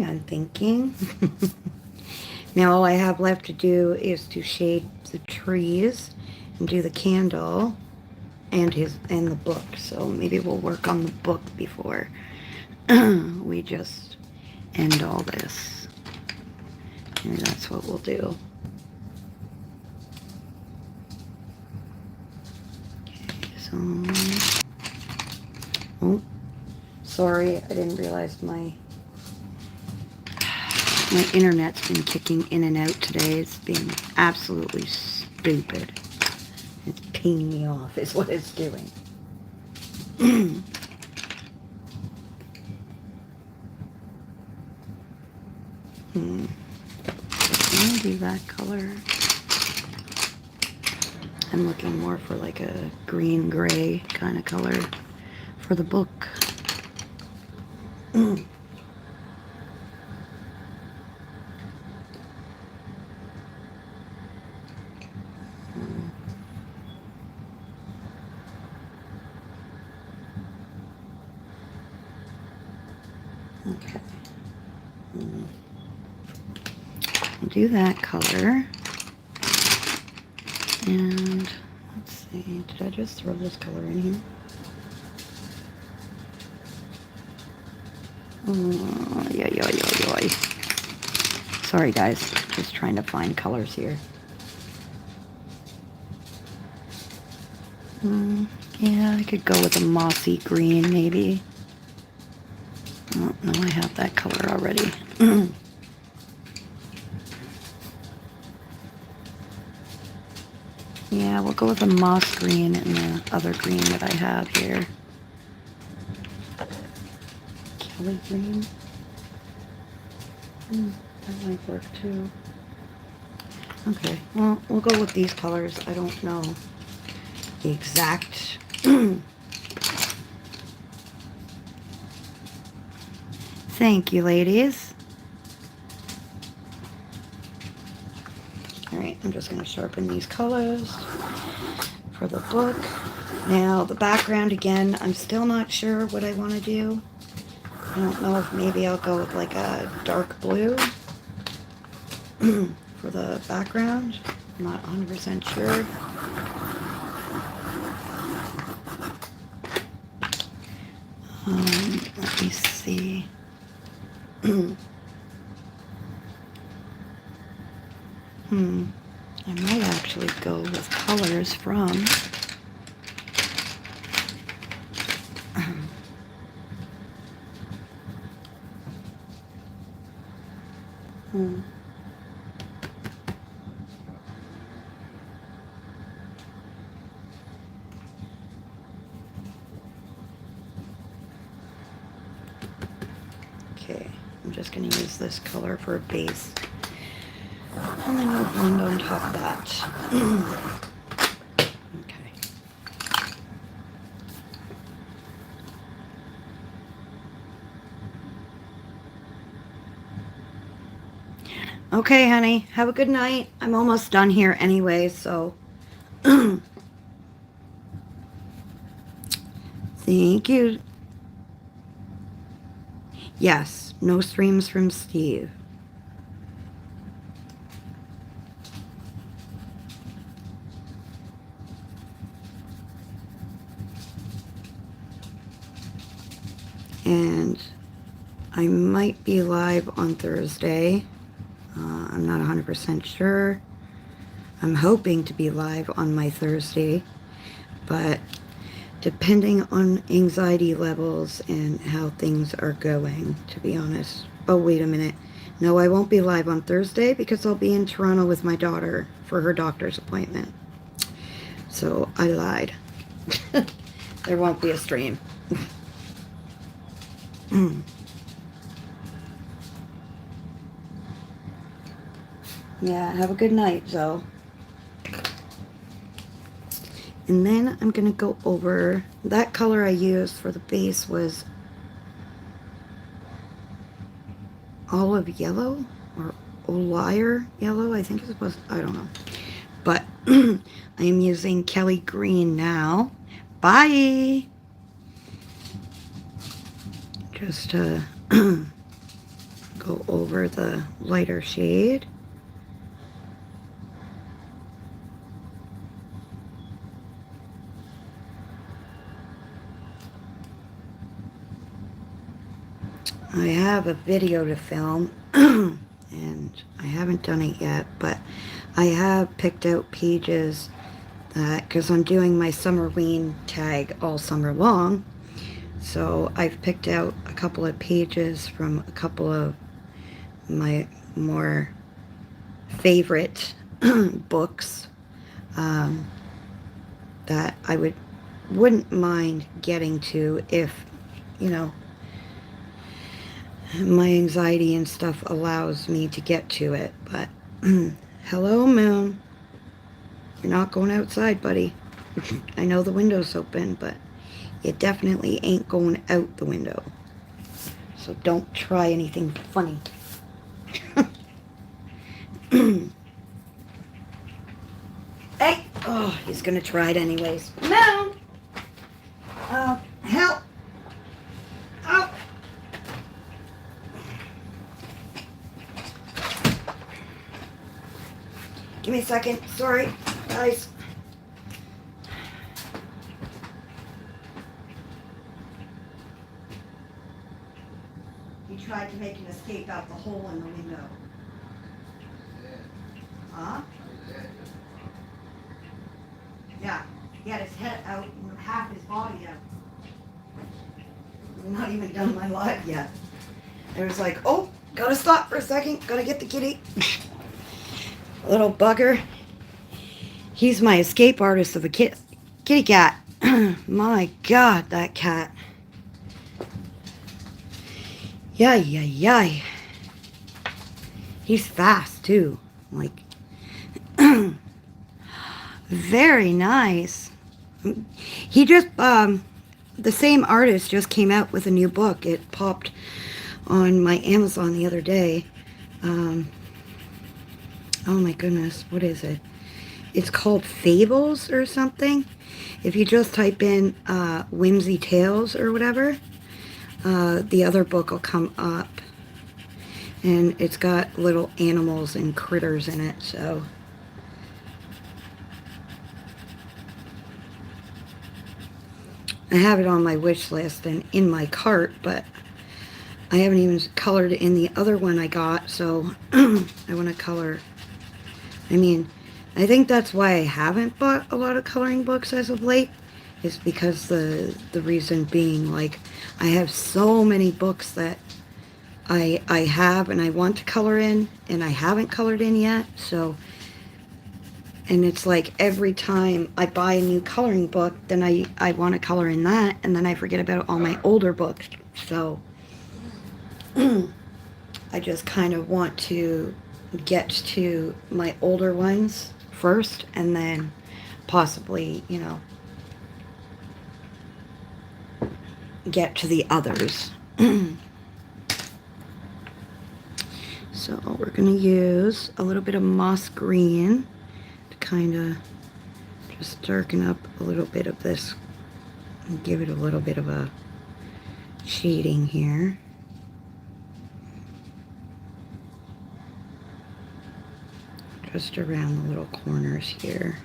I'm thinking. Now all I have left to do is to shade the trees and do the candle and the book. So maybe we'll work on the book before we just end all this. And that's what we'll do. Okay, so... Oh, sorry, I didn't realize my internet's been kicking in and out today. It's been absolutely stupid. It's pinging me off is what it's doing. Maybe that color. I'm looking more for like a green gray kind of color for the book. Okay. I'll do that color. And let's see, did I just throw this color in here? Oh, yeah. Sorry guys, just trying to find colors here. Yeah, I could go with a mossy green maybe. Oh, no, I have that color already. Yeah, we'll go with a moss green and the other green that I have here. Kelly green. That might work too. Okay, well, we'll go with these colors. I don't know the exact... Thank you, ladies. Alright, I'm just going to sharpen these colors for the book. Now, the background, again, I'm still not sure what I want to do. I don't know if maybe I'll go with like a dark blue for the background. I'm not 100% sure. Let me see. I might actually go with colors from Okay, I'm just going to use this color for a base. And then we'll blend on top of that. Okay. Okay, honey. Have a good night. I'm almost done here anyway, so... Thank you. Yes, no streams from Steve. And I might be live on Thursday. I'm not 100% sure. I'm hoping to be live on my Thursday, but depending on anxiety levels and how things are going, to be honest. Oh, wait a minute. No, I won't be live on Thursday because I'll be in Toronto with my daughter for her doctor's appointment. So I lied. There won't be a stream. Yeah, have a good night, Zoe. And then I'm going to go over, that color I used for the base was olive yellow or Olier yellow, I think it's supposed to, I don't know. But I am using Kelly green now. Bye! Just to go over the lighter shade. I have a video to film, and I haven't done it yet, but I have picked out pages because I'm doing my Summerween tag all summer long. So I've picked out a couple of pages from a couple of my more favorite books that I wouldn't mind getting to if, you know, my anxiety and stuff allows me to get to it. But hello, Moon. You're not going outside, buddy. I know the window's open, but you definitely ain't going out the window. So don't try anything funny. Hey! Oh, he's gonna try it anyways. No! Help! Oh! Give me a second. Sorry, guys. He tried to make an escape out the hole in the window. Huh? Yeah. He had his head out and half his body out. I'm not even done my live yet. It was like, oh, gotta stop for a second. Gotta get the kitty. Little bugger. He's my escape artist of a kitty cat. My God, that cat. Yay, yay, yay. He's fast, too. Like, very nice. He just, the same artist just came out with a new book. It popped on my Amazon the other day. Oh my goodness, what is it? It's called Fables or something. If you just type in Whimsy Tales or whatever, the other book will come up. And it's got little animals and critters in it, so. I have it on my wish list and in my cart, but I haven't even colored in the other one I got, so I want to color. I mean, I think that's why I haven't bought a lot of coloring books as of late, is because the reason being, like, I have so many books that I have and I want to color in, and I haven't colored in yet, so, and it's like every time I buy a new coloring book, then I want to color in that, and then I forget about all my older books, so I just kind of want to get to my older ones first, and then possibly, you know, get to the others. So we're going to use a little bit of moss green to kind of just darken up a little bit of this and give it a little bit of a shading here. Just around the little corners here.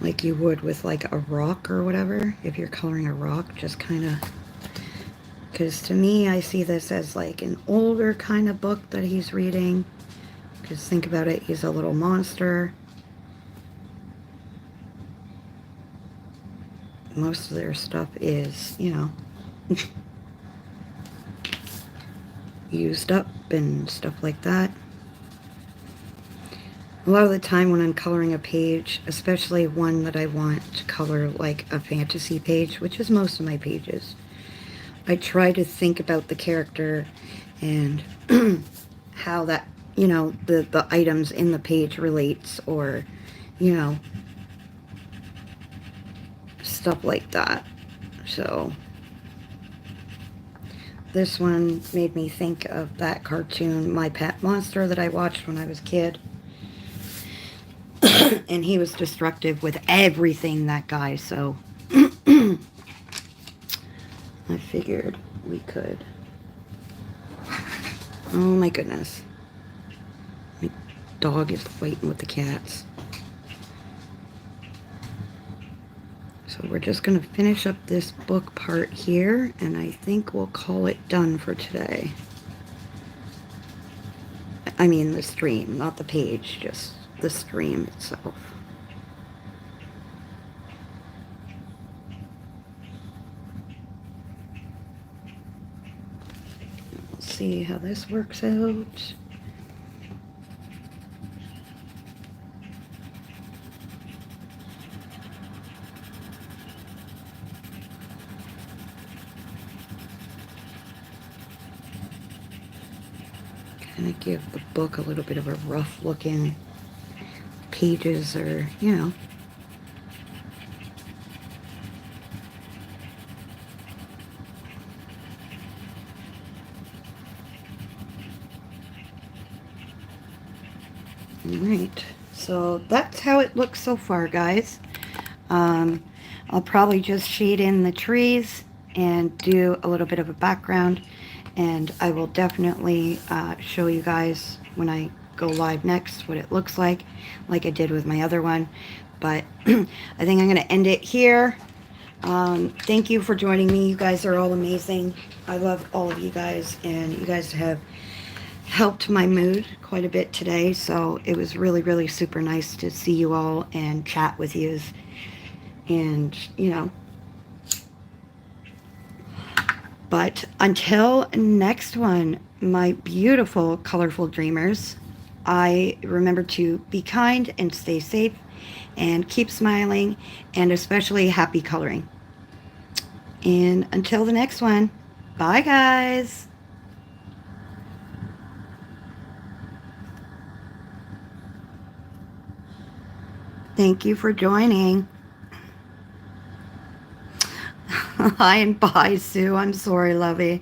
Like you would with like a rock or whatever. If you're coloring a rock, just kind of, because to me I see this as like an older kind of book that he's reading. Because think about it, he's a little monster. Most of their stuff is, you know, used up and stuff like that. A lot of the time when I'm coloring a page, especially one that I want to color like a fantasy page, which is most of my pages, I try to think about the character and how that, you know, the items in the page relates, or, you know, stuff like that. So this one made me think of that cartoon, My Pet Monster, that I watched when I was a kid. And he was destructive with everything, that guy, so I figured we could. Oh my goodness. My dog is fighting with the cats. So we're just going to finish up this book part here, and I think we'll call it done for today. I mean the stream, not the page, just the stream itself. Let's see how this works out. Kind of give the book a little bit of a rough looking pages, or, you know. Alright, so that's how it looks so far, guys. I'll probably just shade in the trees and do a little bit of a background, and I will definitely show you guys when I go live next what it looks like I did with my other one. But I think I'm going to end it here. Thank you for joining me. You guys are all amazing. I love all of you guys, and you guys have helped my mood quite a bit today, so it was really, really super nice to see you all and chat with you. And, you know, but until next one, my beautiful, colorful dreamers, I remember to be kind and stay safe and keep smiling, and especially happy coloring. And until the next one, bye guys. Thank you for joining. Hi and bye, Sue. I'm sorry, lovey.